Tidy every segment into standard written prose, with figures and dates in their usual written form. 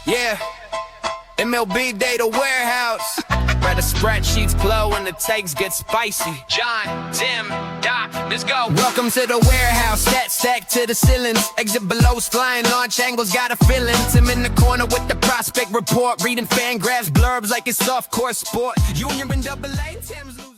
Yeah, MLB Data Warehouse. Where the spreadsheets flow and the takes get spicy. John, Tim, Doc, let's go. Welcome to the warehouse, stat stack to the ceilings. Exit below's flying, launch angles got a feeling. Tim in the corner with the prospect report. Reading fan graphs, blurbs like it's soft core sport. Junior and double A, Tim's losing.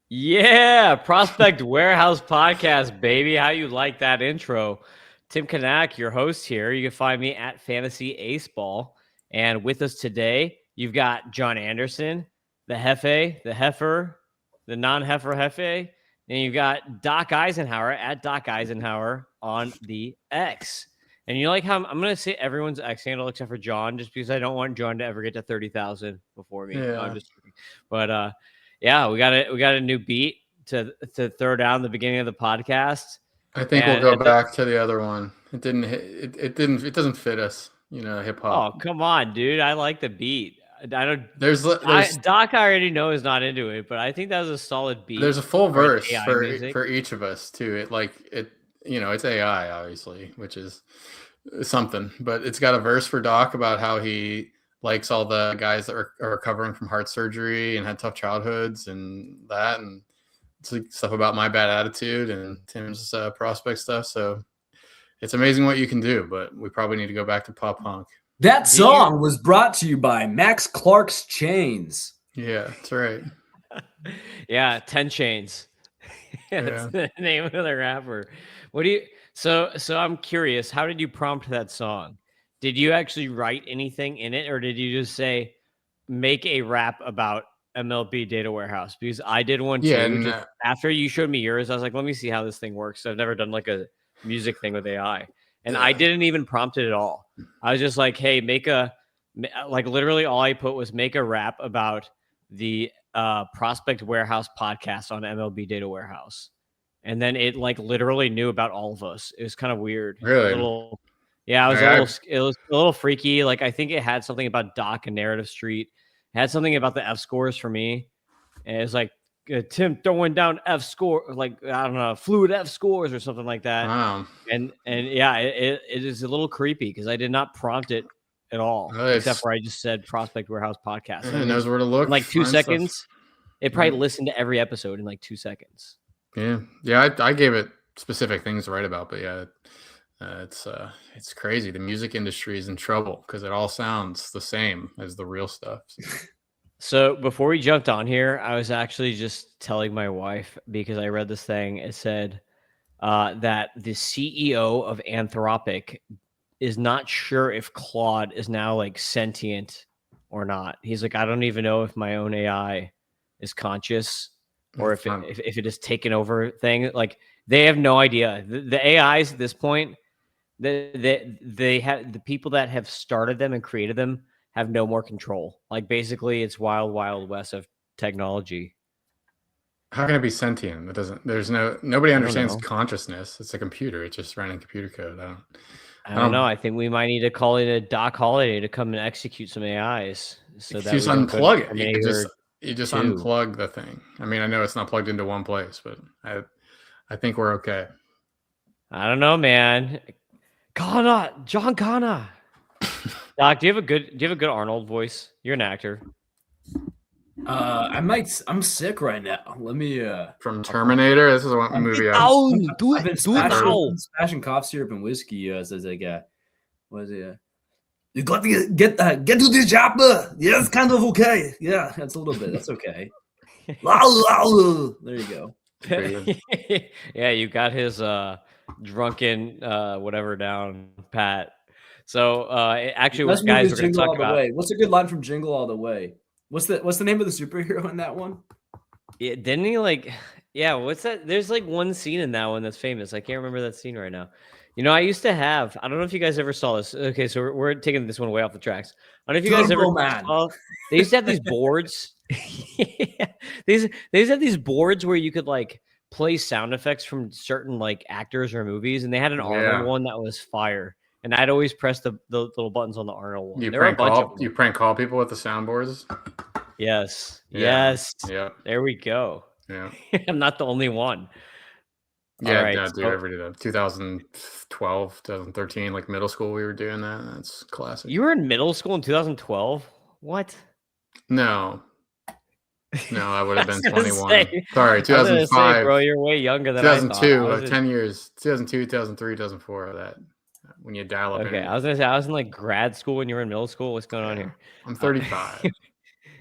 Yeah, Prospect Warehouse Podcast, baby. How you like that intro? Tim Kanak, your host here. You can find me at Fantasy Ace Ball. And with us today, you've got John Anderson, the Hefe, the Heifer, the non-Heifer Hefe. And you've got Doc Eisenhower at Doc Eisenhower on the X. And you like how I'm going to say everyone's X handle except for John, just because I don't want John to ever get to 30,000 before me. Yeah. No, I'm just kidding. But yeah, we got a new beat to throw down the beginning of the podcast. I think we'll go back to the other one. It doesn't fit us, hip hop. Oh, come on, dude. I like the beat. I don't there's Doc I already know is not into it, but I think that was a solid beat. There's a full verse for each of us too. It's AI obviously, which is something, but it's got a verse for Doc about how he likes all the guys that are recovering from heart surgery and had tough childhoods and that, and it's like stuff about my bad attitude and Tim's prospect stuff. So it's amazing what you can do, but we probably need to go back to pop punk. That song was brought to you by Max Clark's Chains. Yeah, that's right. Yeah, 10 Chains. That's the name of the rapper. So I'm curious, how did you prompt that song? Did you actually write anything in it, or did you just say, make a rap about MLB Data Warehouse? Because I did one too. Yeah, after you showed me yours, I was like, let me see how this thing works. I've never done like a music thing with AI. And I didn't even prompt it at all. I was just like, hey, literally all I put was make a rap about the Prospect Warehouse podcast on MLB Data Warehouse. And then it like literally knew about all of us. It was kind of weird. Really? It was a little freaky. Like I think it had something about Doc and Narrative Street. It had something about the F scores for me. And it was like Tim throwing down F score, like I don't know, fluid F scores or something like that. Wow. And yeah, it is a little creepy because I did not prompt it at all, except for I just said Prospect Warehouse Podcast. It knows where to look. In like 2 seconds, it probably listened to every episode in like 2 seconds. Yeah. I gave it specific things to write about, but yeah, it's crazy. The music industry is in trouble because it all sounds the same as the real stuff. So before we jumped on here, I was actually just telling my wife, because I read this thing. It said that the CEO of Anthropic is not sure if Claude is now like sentient or not. He's like, I don't even know if my own AI is conscious or if it has taken over things. Like they have no idea. The AIs at this point, they have the people that have started them and created them have no more control. Like basically it's wild west of technology. How can it be sentient? Nobody understands consciousness. It's a computer. It's just running computer code. I don't know. I think we might need to call it a Doc Holiday to come and execute some AIs. So that just unplug it. You just unplug the thing. I mean, I know it's not plugged into one place, but I think we're okay. I don't know, man. John Connor. Doc, do you have a good Arnold voice? You're an actor. I'm sick right now. Let me from Terminator. This is one movie. I've been smashing cough syrup and whiskey. Says like, what is it? You got to get to the chopper. Yeah, it's kind of okay. Yeah, that's a little bit. That's okay. There you go. Yeah, you got his drunken whatever down pat. So actually, what guys we're going to talk about. What's a good line from Jingle All the Way? What's the name of the superhero in that one? Yeah, didn't he like? Yeah, what's that? There's like one scene in that one that's famous. I can't remember that scene right now. I used to have. I don't know if you guys ever saw this. Okay, so we're taking this one way off the tracks. I don't know if you guys ever saw. They used to have these boards. Yeah, they used to have these boards where you could like play sound effects from certain like actors or movies, and they had an Arnold one that was fire. And I'd always press the little buttons on the Arnold one. You prank call people with the soundboards? Yes. Yeah. Yes. Yeah. There we go. Yeah. I'm not the only one. Yeah, right, no, dude, I ever did that. 2012, 2013, like middle school, we were doing that. That's classic. You were in middle school in 2012? What? No, I would have been I was 21. gonna say, Sorry, I was gonna say, 2005, bro, you're way younger than I thought. 2002, 10 years, 2002, 2003, 2004. That when you dial up. Okay, I was gonna say I was in like grad school when you were in middle school. What's going on here? I'm 35.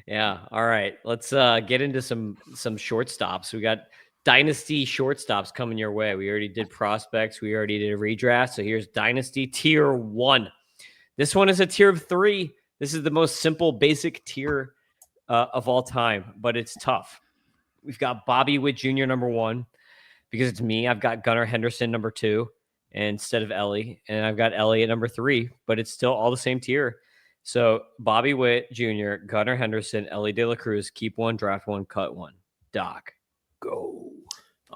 Yeah. All right. Let's get into some shortstops. We got Dynasty shortstops coming your way. We already did prospects. We already did a redraft. So here's Dynasty tier 1. This one is a tier of 3. This is the most simple, basic tier of all time, but it's tough. We've got Bobby Witt Jr. number 1 because it's me. I've got Gunnar Henderson number 2 instead of Ellie, and I've got Ellie at number 3, but it's still all the same tier. So Bobby Witt Jr., Gunnar Henderson, Ellie De La Cruz, keep 1, draft 1, cut 1. Doc, go.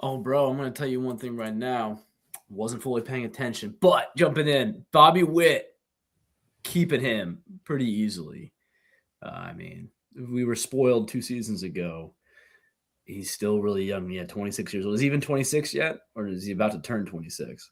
Oh, bro, I'm going to tell you one thing right now. Wasn't fully paying attention, but jumping in, Bobby Witt, keeping him pretty easily. I mean, we were spoiled 2 seasons ago. He's still really young. Yeah, 26 years old. Is he even 26 yet? Or is he about to turn 26?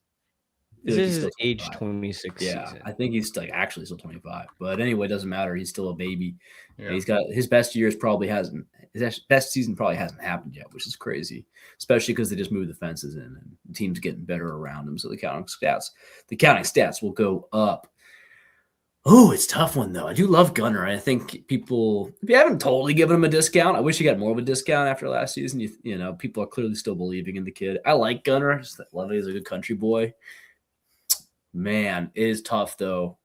This is his age 26 Yeah, season. I think he's like actually still 25. But anyway, it doesn't matter. He's still a baby. Yeah. He's got his best years probably hasn't his best season probably hasn't happened yet, which is crazy, especially because they just moved the fences in and the team's getting better around him. So the counting stats will go up. Oh, it's a tough one though. I do love Gunnar. I think people, if you haven't totally given him a discount, I wish he got more of a discount after last season. You know, people are clearly still believing in the kid. I like Gunnar. Just love it. He's a good country boy. Man, it is tough though.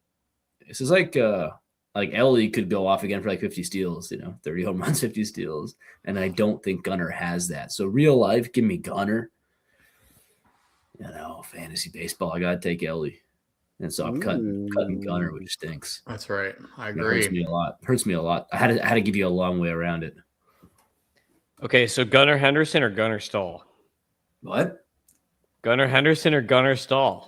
This is like Ellie could go off again for like 50 steals, 30 home runs, 50 steals. And I don't think Gunnar has that. So real life, give me Gunnar. Fantasy baseball, I gotta take Ellie. And so I'm cutting Gunnar, which stinks. That's right. I agree. It hurts me a lot. I had to give you a long way around it. Okay, so Gunnar Henderson or Gunnar Stahl? What? Gunnar Henderson or Gunnar Stahl?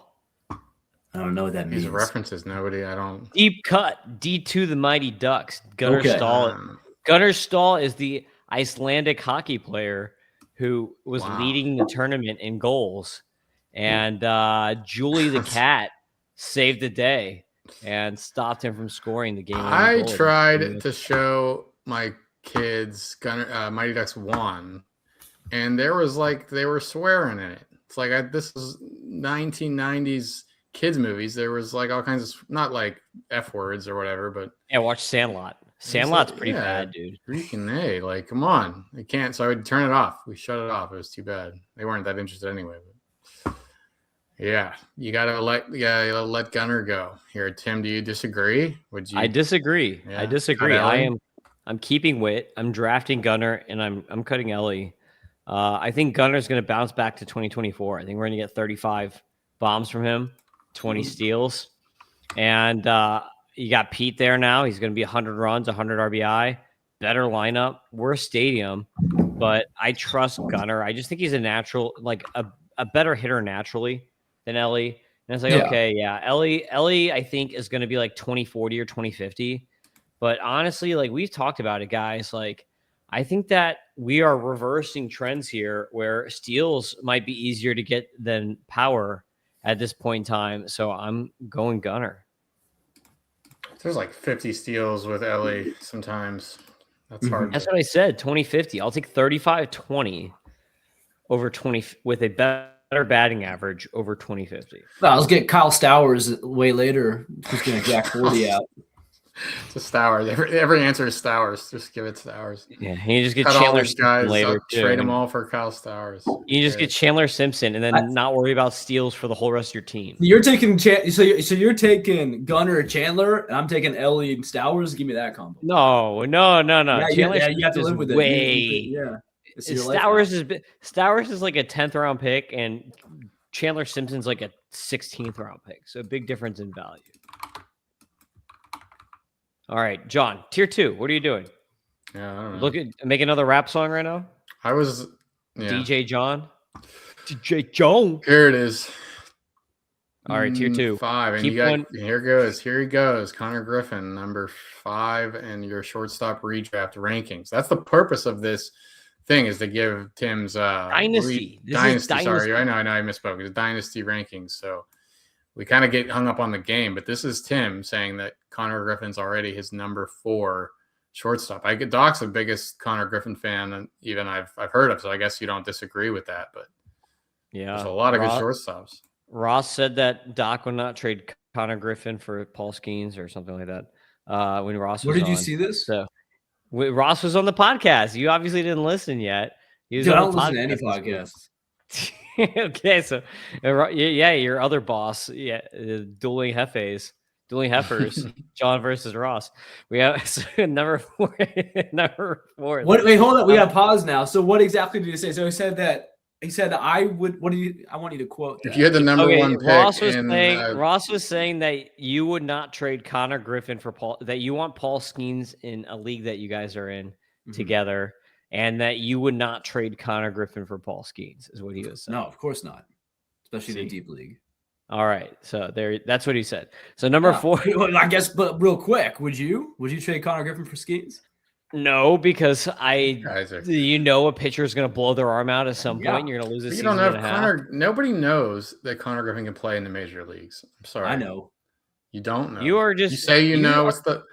I don't know what that means. These references, I don't. Deep cut, D2 the Mighty Ducks. Gunnar Stahl. Gunnar Stahl is the Icelandic hockey player who was leading the tournament in goals. And Julie the cat saved the day and stopped him from scoring the game. I tried to show my kids Mighty Ducks 1, and there was they were swearing in it. It's like this is 1990s kids movies. There was all kinds of not like F words or whatever, but yeah, watch Sandlot. Sandlot's pretty bad, dude. Freaking A, come on. They can't, so I would turn it off. We shut it off. It was too bad. They weren't that interested anyway, but yeah, you gotta let Gunnar go. Here, Tim, do you disagree? I disagree. Yeah, I disagree. I'm keeping Witt. I'm drafting Gunnar, and I'm cutting Ellie. I think Gunnar's going to bounce back to 2024. I think we're going to get 35 bombs from him, 20 steals, and you got Pete there now. He's going to be 100 runs, 100 RBI, better lineup, worse stadium, but I trust Gunnar. I just think he's a natural, a better hitter naturally than Ellie. And it's Ellie, I think is going to be 2040 or 2050. But honestly, we've talked about it, guys. I think that we are reversing trends here where steals might be easier to get than power at this point in time. So I'm going Gunnar. There's 50 steals with Ellie sometimes. That's hard. That's what I said, 2050. I'll take 35-20 over 20 with a better batting average over 2050. Well, let's get Kyle Stowers way later. Who's going to jack 40 out. It's Stowers. Every answer is Stowers. Just give it Stowers. Yeah, you just get Chandler Simpson later. Trade them all for Kyle Stowers. You just get Chandler Simpson and then not worry about steals for the whole rest of your team. You're taking so you're taking Gunnar and Chandler, and I'm taking Ellie and Stowers. Give me that combo. No. Yeah, Chandler you have to live with it. Yeah. Stowers is like a 10th round pick, and Chandler Simpson's like a 16th round pick. So a big difference in value. All right, John, tier 2. What are you doing? Yeah, I don't know. Make another rap song right now. I was DJ John. Here it is. All right, tier 2. 5, and here he goes. Connor Griffin, number 5, and your shortstop redraft rankings. That's the purpose of this thing is to give Tim's Dynasty. Dynasty. Sorry, I know I misspoke. It's Dynasty rankings. So we kind of get hung up on the game, but this is Tim saying that Connor Griffin's already his number 4 shortstop. Doc's the biggest Connor Griffin fan, and even I've heard of. So I guess you don't disagree with that, but yeah, there's a lot of good shortstops. Ross said that Doc would not trade Connor Griffin for Paul Skeens or something like that. When Ross was where did you on. see this? So Ross was on the podcast. You obviously didn't listen yet. He was Dude, on I don't the listen to podcast any this podcasts. Okay, so yeah, your other boss, dueling heifers, John versus Ross. We have number 4. Wait, hold on. We got to pause now. So what exactly did he say? So he said that I would. What do you? I want you to quote. If you had the number 1 pick, Ross was saying that you would not trade Connor Griffin for Paul. That you want Paul Skeens in a league that you guys are in together. And that you would not trade Connor Griffin for Paul Skeens is what he was saying. No, of course not. Especially in the deep league. All right. So that's what he said. So number 4. I guess, but real quick, would you trade Connor Griffin for Skeens? No, because you know a pitcher is going to blow their arm out at some point. And you're going to lose a season. You don't have Connor. Nobody knows that Connor Griffin can play in the major leagues. I'm sorry. I know. You don't know. You are just. You say know. What's the?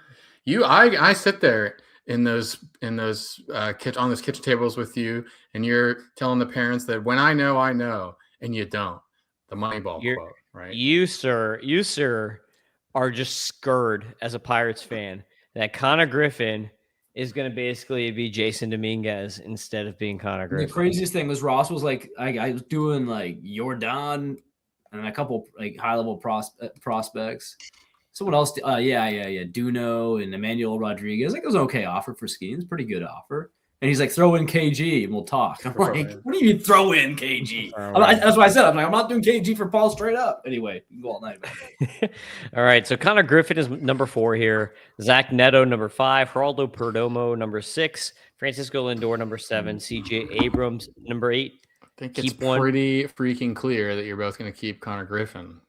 I sit there in those on those kitchen tables with you, and you're telling the parents that when I know, and you don't. The Moneyball quote, right? You sir, are just scared as a Pirates fan that Connor Griffin is going to basically be Jason Dominguez instead of being Connor Griffin. The craziest thing was Ross was like, I was doing like Jordan and a couple like high level prospects. Someone else, Duno and Emmanuel Rodriguez. Like it was an okay offer for Skeens, pretty good offer. And he's like, throw in KG and we'll talk. I'm like, what do you mean throw in KG? That's what I said. I'm like, I'm not doing KG for Paul straight up. Anyway, you can go all night. All right. So Connor Griffin is number 4 here. Zach Neto, number 5. Geraldo Perdomo, number 6. Francisco Lindor, number 7. CJ Abrams, number 8. I think it's pretty freaking clear that you're both going to keep Connor Griffin.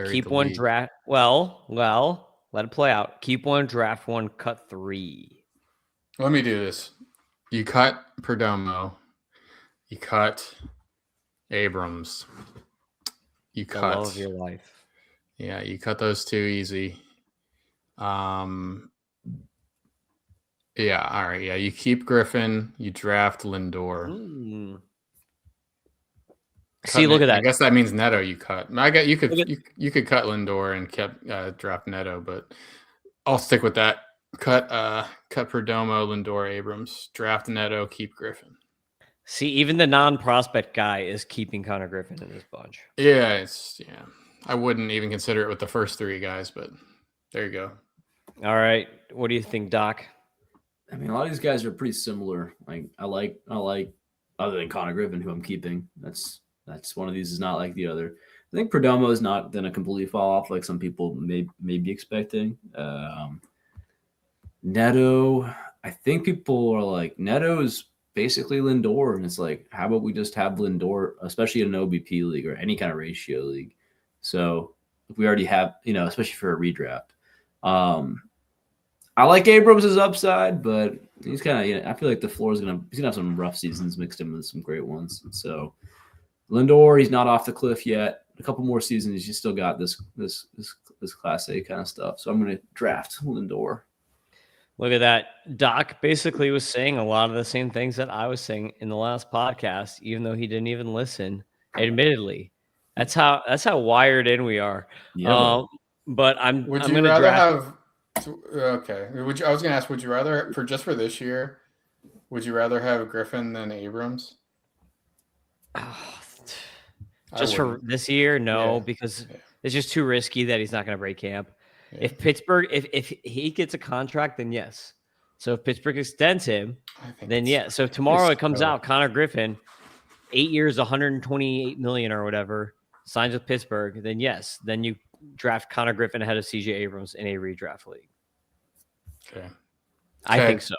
Keep one draft. Well, let it play out. Keep one, draft one, cut 3. Let me do this. You cut Perdomo. You cut Abrams. You cut the love of your life. Yeah, you cut those 2 easy. Yeah, all right. Yeah, you keep Griffin. You draft Lindor. See, look at that. I guess that means Neto you cut. You could cut Lindor and kept draft Neto, but I'll stick with that. Cut Perdomo, Lindor, Abrams, draft Neto, keep Griffin. See, even the non-prospect guy is keeping Connor Griffin in this bunch. Yeah, I wouldn't even consider it with the first 3 guys, but there you go. All right, what do you think, Doc? I mean, a lot of these guys are pretty similar. Like I like other than Connor Griffin, who I'm keeping. That's one of these is not like the other. I think Perdomo is not going to completely fall off like some people may be expecting. Neto, I think people are like, Neto is basically Lindor. And it's like, how about we just have Lindor, especially in an OBP league or any kind of ratio league. So if we already have, especially for a redraft. I like Abrams' upside, but he's kind of, I feel like the floor is he's going to have some rough seasons mixed in with some great ones. So Lindor, he's not off the cliff yet. A couple more seasons, he's still got this Class A kind of stuff. So I'm going to draft Lindor. Look at that. Doc basically was saying a lot of the same things that I was saying in the last podcast, even though he didn't even listen. Admittedly, that's how wired in we are. Yeah, but I'm going to draft. Okay. I was going to ask, would you rather for this year? Would you rather have Griffin than Abrams? Just for this year, no, because it's just too risky that he's not going to break camp. Yeah. If Pittsburgh, if he gets a contract, then yes. So if Pittsburgh extends him, then yes. So if tomorrow it comes out, Connor Griffin, 8 years, $128 million or whatever, signs with Pittsburgh, then yes. Then you draft Connor Griffin ahead of CJ Abrams in a redraft league. Okay. I think so.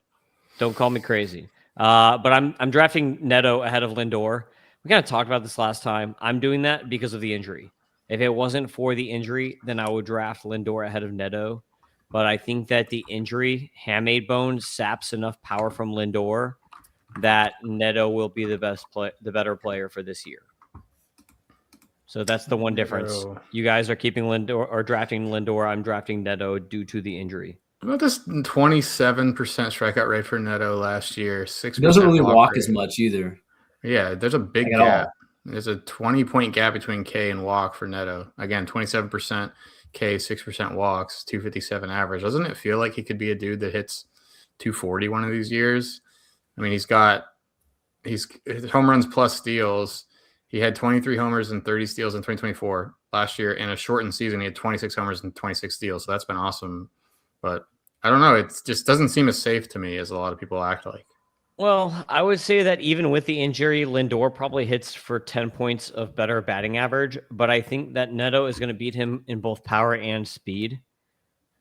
Don't call me crazy. But I'm drafting Neto ahead of Lindor. We kind of talked about this last time. I'm doing that because of the injury. If it wasn't for the injury, then I would draft Lindor ahead of Neto. But I think that the injury, hamate bone, saps enough power from Lindor that Neto will be the better player for this year. So that's the one difference. You guys are keeping Lindor or drafting Lindor. I'm drafting Neto due to the injury. About this 27% strikeout rate for Neto last year. 6%. He doesn't really walk as much either. Yeah, there's a big gap. There's a 20-point gap between K and walk for Neto. Again, 27% K, 6% walks, 257 average. Doesn't it feel like he could be a dude that hits 240 one of these years? I mean, he's home runs plus steals. He had 23 homers and 30 steals in 2024 last year. In a shortened season, he had 26 homers and 26 steals. So that's been awesome. But I don't know. It just doesn't seem as safe to me as a lot of people act like. Well, I would say that even with the injury, Lindor probably hits for 10 points of better batting average. But I think that Neto is going to beat him in both power and speed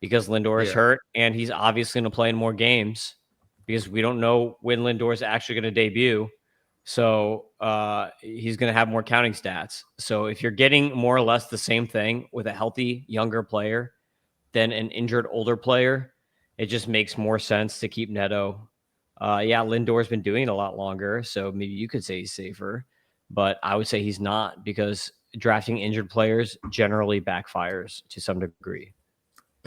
because Lindor is hurt. And he's obviously going to play in more games because we don't know when Lindor is actually going to debut. So he's going to have more counting stats. So if you're getting more or less the same thing with a healthy younger player than an injured older player, it just makes more sense to keep Neto. Lindor's been doing it a lot longer, so maybe you could say he's safer, but I would say he's not because drafting injured players generally backfires to some degree.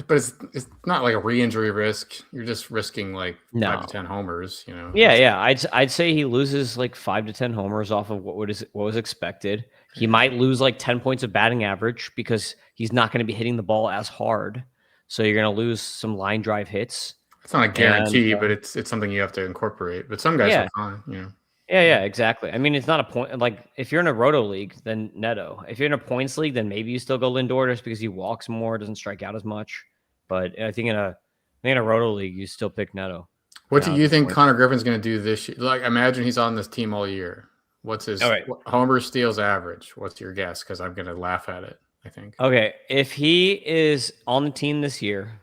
But it's not like a re-injury risk. You're just risking like 5 to 10 homers, you know. Yeah. I'd say he loses like 5 to 10 homers off of what was expected. He might lose like 10 points of batting average because he's not going to be hitting the ball as hard. So you're going to lose some line drive hits. It's not a guarantee, but it's something you have to incorporate. But some guys are fine, you know. Yeah, exactly. I mean, it's not a point. Like if you're in a roto league, then Neto. If you're in a points league, then maybe you still go Lindor just because he walks more, doesn't strike out as much. But I think in a roto league, you still pick Neto. What do you think Connor Griffin's going to do this year? Like, imagine he's on this team all year. What's his homer steals average? What's your guess? Because I'm going to laugh at it, I think. Okay, if he is on the team this year,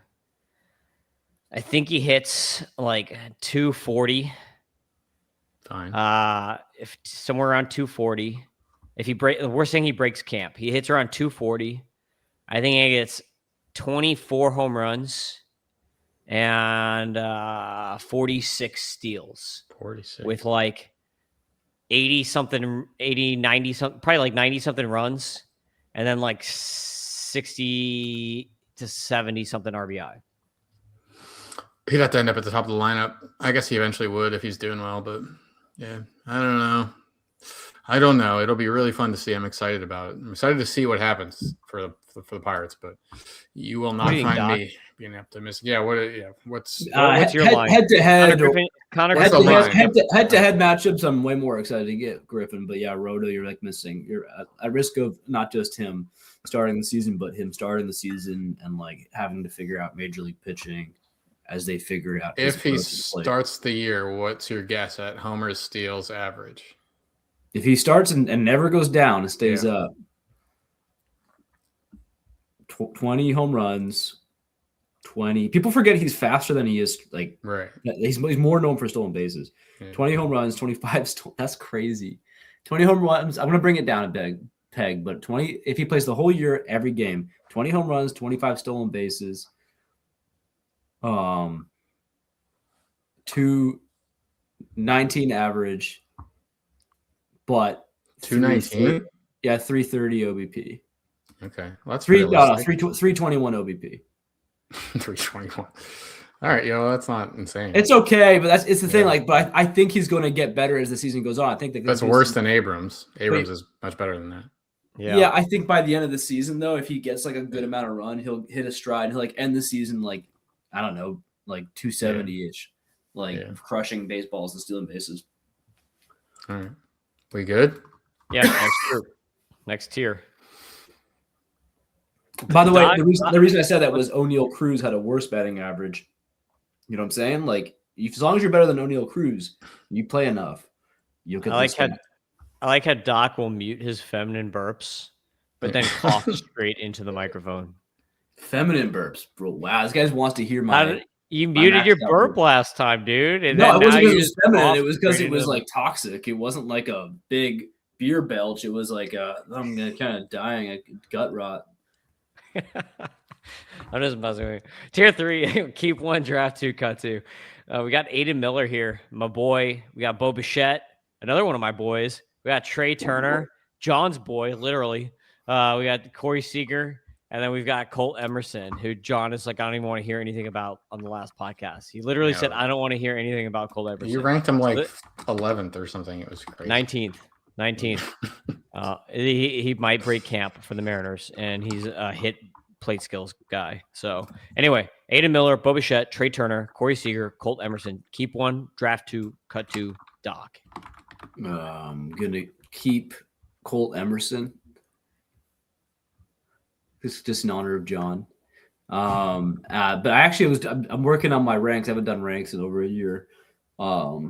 I think he hits like 240. Fine. If somewhere around 240. If we're saying he breaks camp. He hits around 240. I think he gets 24 home runs and 46 steals. 46. With like 90 something, probably like 90 something runs, and then like 60 to 70 something RBI. He'd have to end up at the top of the lineup. I guess he eventually would if he's doing well, but yeah, I don't know. It'll be really fun to see. I'm excited about it. I'm excited to see what happens for the Pirates, but you will not find me being optimistic. Yeah, what's your line? Head to head matchups. I'm way more excited to get Griffin, but Roto, you're like missing. You're at risk of not just him starting the season, but him starting the season and like having to figure out major league pitching as they figure it out. If he starts the year, what's your guess at homers, steals, average? If he starts and never goes down and stays up, 20 home runs, 20. People forget he's faster than he is. Like, right. He's more known for stolen bases. Yeah. 20 home runs, 25. That's crazy. 20 home runs. I'm going to bring it down a peg, but 20. If he plays the whole year, every game, 20 home runs, 25 stolen bases. 219 average, but 219. 330 OBP. Okay, well, that's 321 OBP. 321. All right, that's not insane. It's okay, but it's the thing. Like, but I think he's going to get better as the season goes on. I think that's worse than Abrams. Abrams is much better than that. Yeah, I think by the end of the season, though, if he gets like a good amount of run, he'll hit a stride and he'll like end the season like, I don't know, like 270-ish, crushing baseballs and stealing bases. All right. We good? Yeah, next tier. By the way, the reason I said that was O'Neal Cruz had a worse batting average. You know what I'm saying? Like, as long as you're better than O'Neal Cruz, you play enough, you'll get I like how Doc will mute his feminine burps, but then cough straight into the microphone. Feminine burps, bro. Wow, this guy wants to hear my... You muted your burp last time, dude. And no, it wasn't because it was feminine. It was because it was like toxic. It wasn't like a big beer belch. It was like I'm kind of dying, gut rot. I'm just buzzing with you. Tier 3, keep 1, draft 2, cut 2. We got Aiden Miller here, my boy. We got Bo Bichette, another one of my boys. We got Trey Turner, John's boy, literally. We got Corey Seager, and then we've got Colt Emerson, who John is like, I don't even want to hear anything about on the last podcast. He literally said, I don't want to hear anything about Colt Emerson. You ranked him like 11th or something. It was crazy. 19th. He might break camp for the Mariners, and he's a hit plate skills guy. So anyway, Aiden Miller, Bo Bichette, Trey Turner, Corey Seager, Colt Emerson. Keep 1, draft 2, cut 2, Doc. I'm gonna keep Colt Emerson. This is just in honor of John. But actually, I'm working on my ranks. I haven't done ranks in over a year, but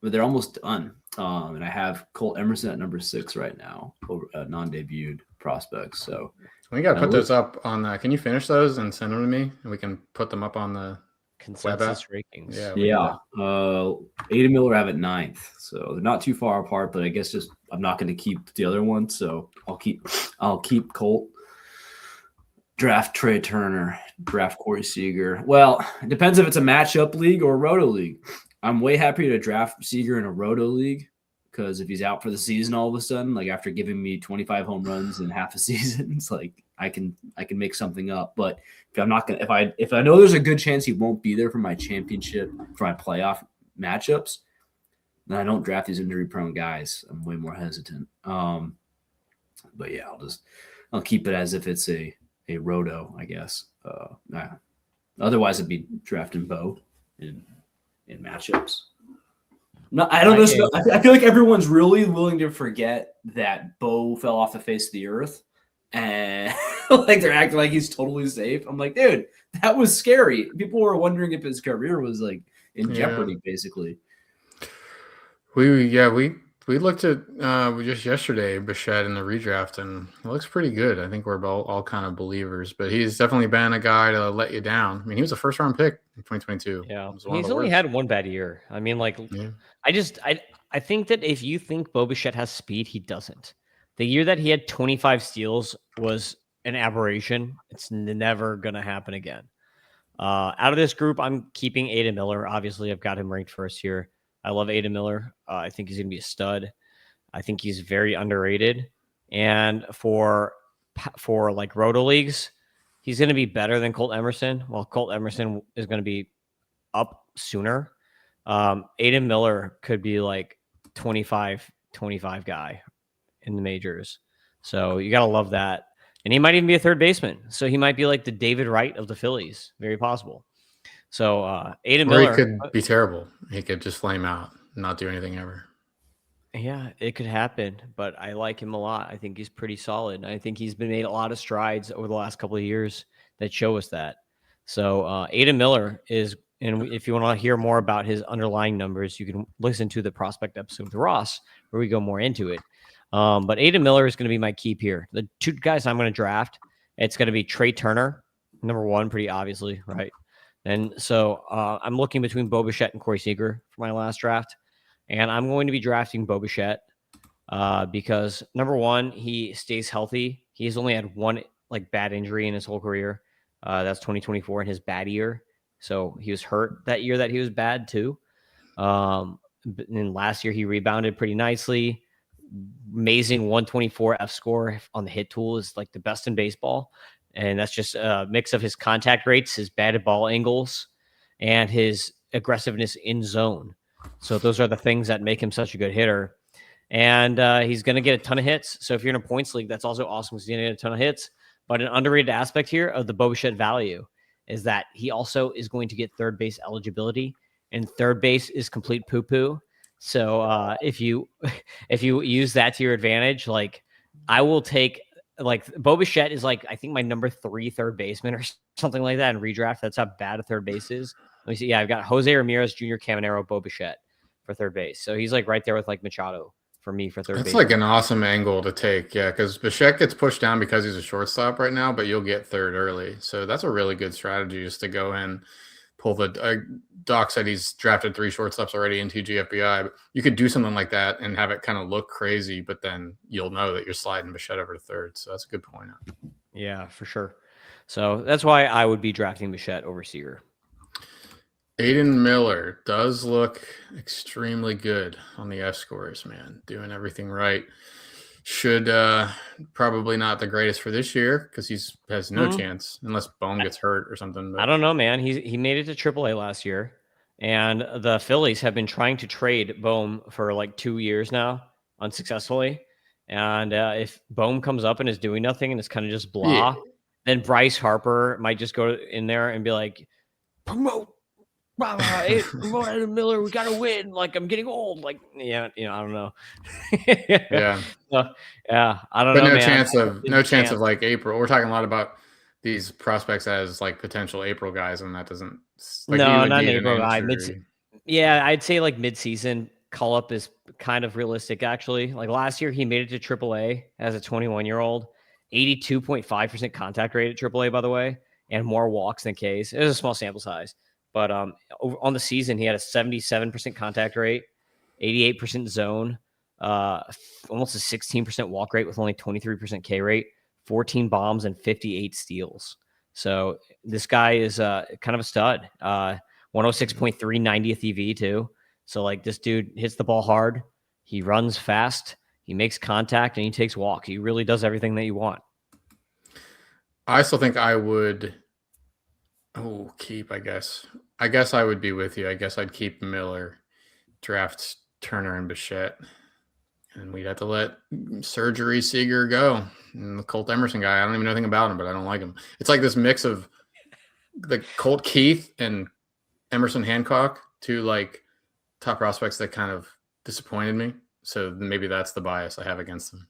they're almost done. And I have Colt Emerson at number 6 right now, over non-debuted prospects. So we got to put those up on the. Can you finish those and send them to me, and we can put them up on the consensus rankings? Yeah. Aiden Miller I have at 9th, so they're not too far apart. But I guess just I'm not going to keep the other one, so I'll keep Colt. Draft Trey Turner, draft Corey Seager. Well, it depends if it's a matchup league or a roto league. I'm way happy to draft Seager in a roto league because if he's out for the season all of a sudden, like after giving me 25 home runs in half a season, it's like I can make something up. But if I'm not gonna, if I know there's a good chance he won't be there for my championship, for my playoff matchups, then I don't draft these injury prone guys. I'm way more hesitant. But yeah, I'll keep it as if it's a roto, I guess. Otherwise, I'd be drafting Bo in matchups. No, I don't know. I feel like everyone's really willing to forget that Bo fell off the face of the earth, and like they're acting like he's totally safe. I'm like, dude, that was scary. People were wondering if his career was like in jeopardy, basically. We looked at just yesterday Bichette in the redraft, and it looks pretty good. I think we're all kind of believers, but he's definitely been a guy to let you down. I mean, he was a first-round pick in 2022. Yeah, he's only had one bad year. I mean, like, I think that if you think Bo Bichette has speed, he doesn't. The year that he had 25 steals was an aberration. It's never going to happen again. Out of this group, I'm keeping Aiden Miller. Obviously, I've got him ranked first here. I love Aiden Miller. I think he's going to be a stud. I think he's very underrated. And for like roto leagues, he's going to be better than Colt Emerson. While Colt Emerson is going to be up sooner. Aiden Miller could be like 25 guy in the majors. So you got to love that. And he might even be a third baseman. So he might be like the David Wright of the Phillies. Very possible. So Aiden Miller. He could be terrible. He could just flame out and not do anything ever. Yeah, it could happen, but I like him a lot. I think he's pretty solid. I think he's been made a lot of strides over the last couple of years that show us that. So Aiden Miller is, and if you want to hear more about his underlying numbers, you can listen to the prospect episode with Ross where we go more into it. But Aiden Miller is going to be my keep here. The 2 guys I'm going to draft, it's going to be Trey Turner, number 1, pretty obviously, right? And so I'm looking between Bo Bichette and Corey Seager for my last draft. And I'm going to be drafting Bo Bichette because, number 1, he stays healthy. He's only had one like bad injury in his whole career. That's 2024 in his bad year. So he was hurt that year that he was bad too. And last year he rebounded pretty nicely. Amazing 124 F score on the hit tool is like the best in baseball. And that's just a mix of his contact rates, his batted ball angles, and his aggressiveness in zone. So those are the things that make him such a good hitter. And he's going to get a ton of hits. So if you're in a points league, that's also awesome because he's going to get a ton of hits. But an underrated aspect here of the Bo Bichette value is that he also is going to get third base eligibility. And third base is complete poo-poo. So if you use that to your advantage, like I will take – like Bo Bichette is like, I think my number 3 third baseman or something like that in redraft. That's how bad a third base is. Let me see. Yeah, I've got Jose Ramirez, Jr., Caminero, Bo Bichette for third base. So he's like right there with like Machado for me for third base. That's like an awesome angle to take. Yeah, because Bichette gets pushed down because he's a shortstop right now, but you'll get third early. So that's a really good strategy just to go in, pull the Doc said he's drafted 3 shortstops already in TGFBI. But you could do something like that and have it kind of look crazy, but then you'll know that you're sliding Bichette over to third. So that's a good point. Yeah, for sure. So that's why I would be drafting Bichette over Seager. Aiden Miller does look extremely good on the F scores, man. Doing everything right. Should probably not the greatest for this year because has no chance unless Bohm gets hurt or something. But I don't know, man. He made it to AAA last year, and the Phillies have been trying to trade Bohm for like 2 years now unsuccessfully. And if Bohm comes up and is doing nothing and it's kind of just blah, then Bryce Harper might just go in there and be like, promote Aiden Miller, we gotta win. Like, I'm getting old. Like, yeah, I don't know. yeah, I don't know. But no man. chance of like April. We're talking a lot about these prospects as like potential April guys, and that doesn't. Like, no, not an April guy. Yeah, I'd say like mid-season call up is kind of realistic. Actually, like last year, he made it to AAA as a 21-year-old, 82.5% contact rate at AAA, by the way, and more walks than Ks. It was a small sample size. But on the season, he had a 77% contact rate, 88% zone, almost a 16% walk rate with only 23% K rate, 14 bombs, and 58 steals. So this guy is kind of a stud. 106.3 90th EV too. So like this dude hits the ball hard. He runs fast. He makes contact and he takes walks. He really does everything that you want. I still think I would. Oh, keep, I guess. I guess I would be with you. I guess I'd keep Miller, draft Turner and Bichette, and we'd have to let Surgery Seager go. And the Colt Emerson guy, I don't even know anything about him, but I don't like him. It's like this mix of the Colt Keith and Emerson Hancock, two like top prospects that kind of disappointed me. So maybe that's the bias I have against them.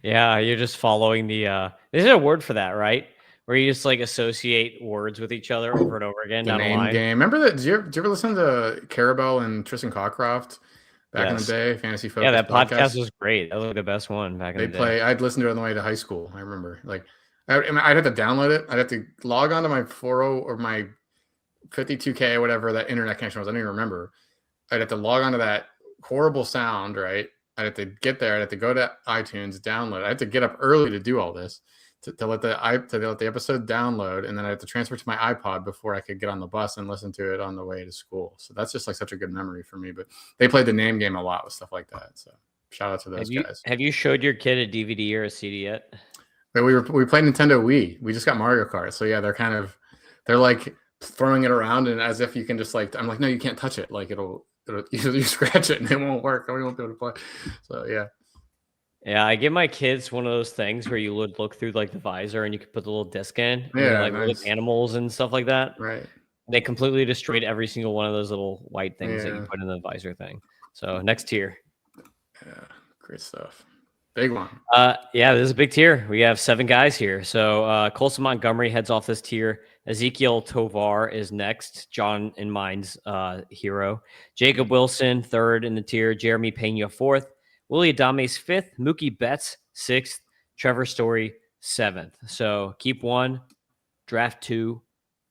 Yeah, you're just following the there's a word for that, right? Where you just like associate words with each other over and over again. The name game. Remember that? Did you ever listen to Carabelle and Tristan Cockcroft back in the day? Fantasy Focus. Yeah, that podcast was great. That was like the best one back in the day. I'd listen to it on the way to high school. I remember. Like, I'd have to download it. I'd have to log on to my 40 or my 52K or whatever that internet connection was. I don't even remember. I'd have to log on to that horrible sound, right? I'd have to get there. I'd have to go to iTunes, download. I had to get up early to do all this. To let the episode download, and then I had to transfer to my iPod before I could get on the bus and listen to it on the way to school. So that's just like such a good memory for me. But they played the name game a lot with stuff like that. So shout out to those guys. Have you showed your kid a DVD or a CD yet? But we played Nintendo Wii. We just got Mario Kart. So yeah, they're like throwing it around, and as if you can just like, I'm like, no, you can't touch it. Like you scratch it and it won't work. We won't be able to play. So yeah. Yeah, I give my kids one of those things where you would look through like the visor and you could put the little disc in, like nice. Animals and stuff like that. Right. They completely destroyed every single one of those little white things that you put in the visor thing. So next tier. Yeah, great stuff. Big one. Yeah, this is a big tier. We have 7 guys here. So Colson Montgomery heads off this tier. Ezekiel Tovar is next. John and mine's hero. Jacob Wilson, 3rd in the tier. Jeremy Pena, 4th. Willie Adames 5th, Mookie Betts 6th, Trevor Story 7th. So keep 1, draft 2,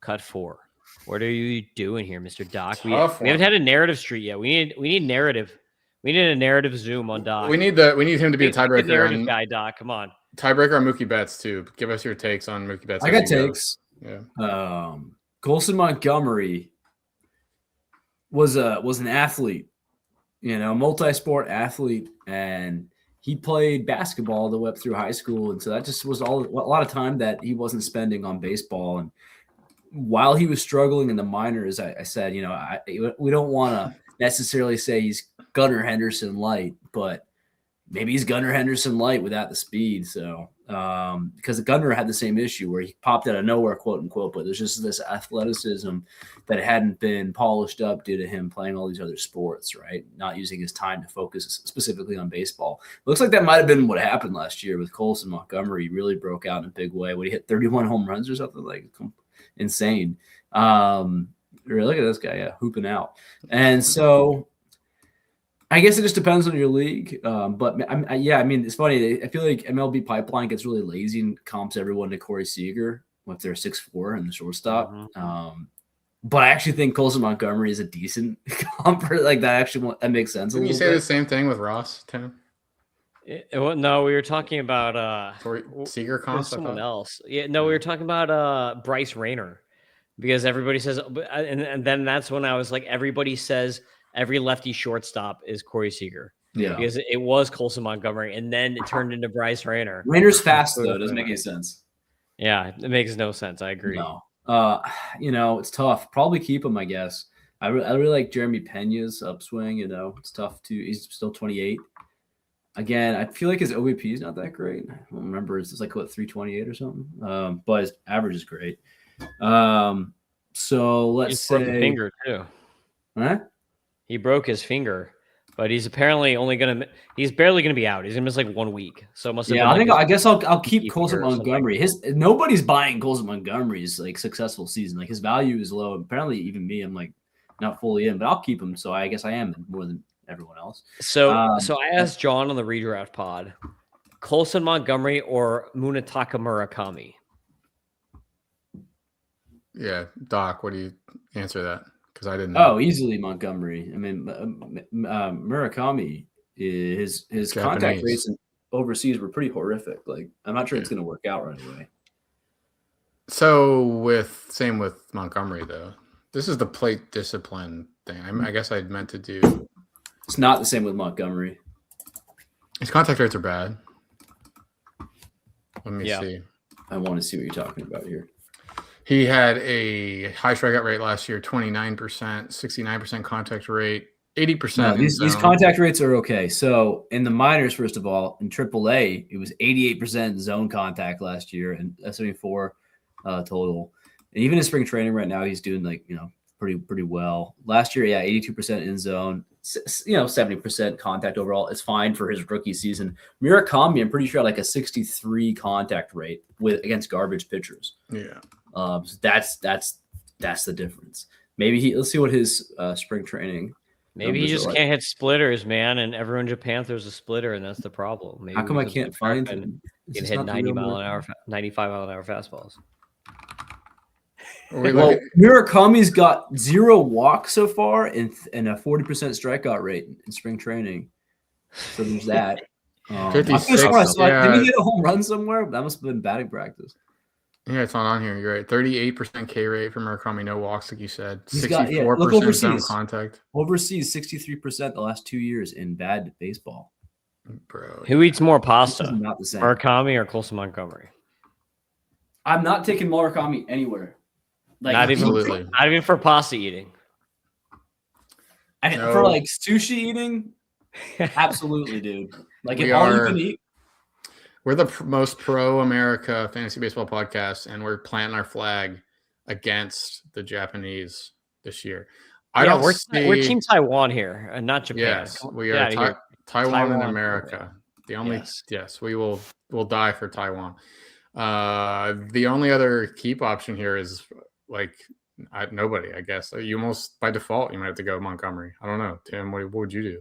cut 4. What are you doing here, Mr. Doc? We haven't had a narrative street yet. We need narrative. We need a narrative zoom on Doc. We need him to be a tiebreaker. Narrative guy, Doc. Come on. Tiebreaker on Mookie Betts too. Give us your takes on Mookie Betts. I got takes. Yeah. Colson Montgomery was an athlete. Multi-sport athlete, and he played basketball all the way up through high school, and so that just was a lot of time that he wasn't spending on baseball. And while he was struggling in the minors, I said, we don't want to necessarily say he's Gunnar Henderson light, but maybe he's Gunnar Henderson light without the speed. So because Gunnar had the same issue where he popped out of nowhere, quote unquote, but there's just this athleticism that hadn't been polished up due to him playing all these other sports, right? Not using his time to focus specifically on baseball. Looks like that might have been what happened last year with Colson Montgomery. He really broke out in a big way when he hit 31 home runs or something, like insane. Look at this guy, hooping out. And so I guess it just depends on your league. But it's funny. I feel like MLB Pipeline gets really lazy and comps everyone to Corey Seager with their 6'4" and the shortstop. Mm-hmm. But I actually think Colson Montgomery is a decent comp. Like that makes sense. Didn't you say the same thing with Ross, Tim? Well, no, we were talking about Seager comps. Someone else. Yeah, no, we were talking about Bryce Rayner because everybody says, and then that's when I was like, everybody says every lefty shortstop is Corey Seager. Yeah, because it was Colson Montgomery, and then it turned into Bryce Rayner. Rayner's fast though; it doesn't make any sense. Yeah, it makes no sense. I agree. No, it's tough. Probably keep him, I guess. I really like Jeremy Pena's upswing. It's tough too. He's still 28. Again, I feel like his OBP is not that great. I don't remember. It's like 328 or something. But his average is great. So let's say broke a finger too. Huh? He broke his finger, but he's apparently he's barely gonna be out. He's gonna miss like 1 week. So it must have been I guess I'll keep Colson Montgomery. Nobody's buying Colson Montgomery's like successful season. Like his value is low. Apparently, even me, I'm like not fully in, but I'll keep him. So I guess I am more than everyone else. So I asked John on the redraft pod, Colson Montgomery or Munetaka Murakami? Yeah, Doc, what do you answer that? Because I didn't know. Oh, easily Montgomery. I mean, Murakami, his contact rates overseas were pretty horrific. Like, I'm not sure it's going to work out right away. So same with Montgomery though. This is the plate discipline thing. I guess I meant to do. It's not the same with Montgomery. His contact rates are bad. Let me see. I want to see what you're talking about here. He had a high strikeout rate last year, 29%, 69% contact rate, 80%. No, these contact rates are okay. So in the minors, first of all, in AAA, it was 88% zone contact last year and 74 total. And even in spring training right now, he's doing pretty well. Last year, 82% in zone, 70% contact overall. It's fine for his rookie season. Murakami, I'm pretty sure, had like a 63 contact rate against garbage pitchers. Yeah. So that's the difference. Maybe let's see what his spring training. Maybe he just can't hit splitters, man. And everyone in Japan throws a splitter, and that's the problem. Maybe how come I can't find him? He can hit 95 mile an hour fastballs. Well, Murakami's got 0 walks so far and a 40% strikeout rate in spring training. So there's that. 56. Did he hit a home run somewhere? That must have been batting practice. Yeah, it's not on here. You're right. 38% K rate for Murakami, no walks, like you said. 64% zone contact. Overseas, 63% the last 2 years in bad baseball. Bro, who eats more pasta? Not the same. Murakami or Colson Montgomery? I'm not taking Murakami anywhere. Like, not even for pasta eating. For like sushi eating, absolutely, dude. Like if all you can eat. We're the most pro-America fantasy baseball podcast, and we're planting our flag against the Japanese this year. We're Team Taiwan here, and not Japan. Yes, we are Taiwan and America. The only we'll die for Taiwan. The only other keep option here is nobody. I guess you almost by default you might have to go Montgomery. I don't know, Tim. What would you do?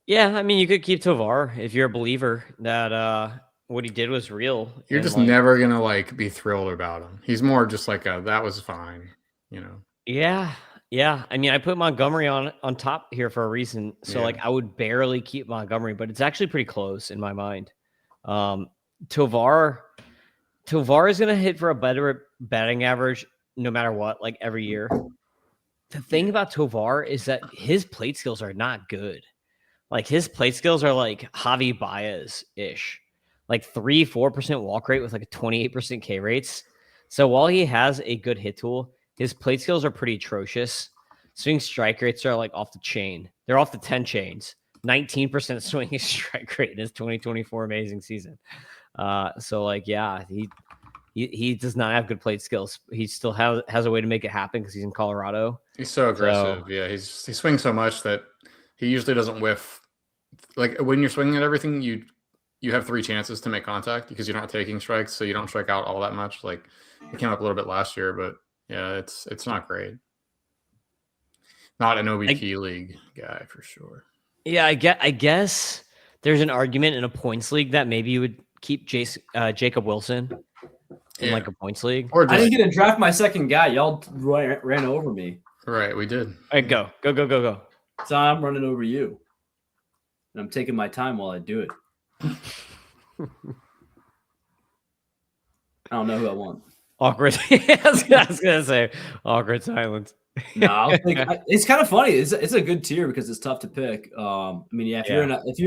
Yeah, I mean you could keep Tovar if you're a believer that what he did was real. You're just never gonna be thrilled about him. He's more just that was fine, Yeah. I mean, I put Montgomery on top here for a reason. So I would barely keep Montgomery, but it's actually pretty close in my mind. Tovar is gonna hit for a better batting average no matter what, every year. The thing about Tovar is that his plate skills are not good. His plate skills are like Javi Baez-ish. 3-4% walk rate with a 28% K rates. So while he has a good hit tool, his plate skills are pretty atrocious. Swing strike rates are off the chain. They're off the 10 chains. 19% swing strike rate in his 2024 amazing season. He does not have good plate skills. He still has a way to make it happen because he's in Colorado. He's so aggressive. He swings so much that he usually doesn't whiff. When you're swinging at everything, you have 3 chances to make contact because you're not taking strikes, so you don't strike out all that much. It came up a little bit last year, but it's not great. Not an OBP league guy for sure. Yeah, I guess there's an argument in a points league that maybe you would keep Jacob Wilson in a points league. I didn't get to draft my second guy. Y'all ran over me. Right, we did. All right, go. So I'm running over you. And I'm taking my time while I do it. I don't know who I want. Awkward. I was gonna say awkward silence. No, I'll think it's kind of funny. It's a good tier because it's tough to pick. I mean, yeah, if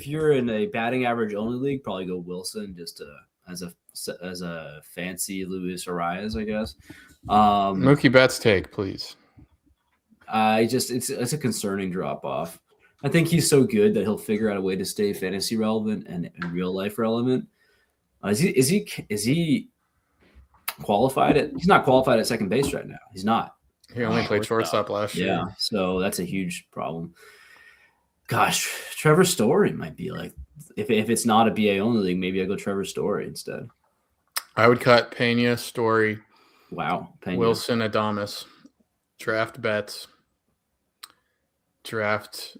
you're in a batting average only league, probably go Wilson just as a fancy Luis Arias, I guess. Mookie Betts take, please. It's a concerning drop off. I think he's so good that he'll figure out a way to stay fantasy relevant and real life relevant. Is he qualified he's not qualified at second base right now. He's not. He only played shortstop last year. Yeah, so that's a huge problem. Gosh, Trevor Story might be like if it's not a BA only league, maybe I go Trevor Story instead. I would cut Pena, Story. Wow, Pena. Wilson, Adames. Draft Betts. Draft.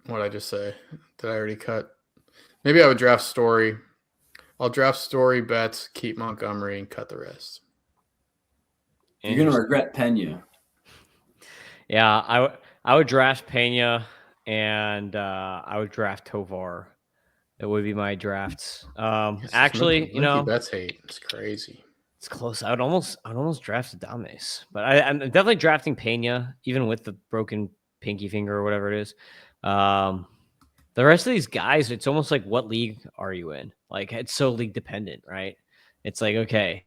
What did I just say? Did I already cut? Maybe I would draft Story. I'll draft Story, Betts, keep Montgomery, and cut the rest. You're gonna regret Pena. Yeah, I would draft Pena, and I would draft Tovar. That would be my drafts. Actually, Mookie Betts hate. It's crazy. It's close. I'd almost draft Adames, but I'm definitely drafting Pena, even with the broken pinky finger or whatever it is. The rest of these guys, it's almost like, what league are you in? Like, it's so league dependent, right? It's like, okay,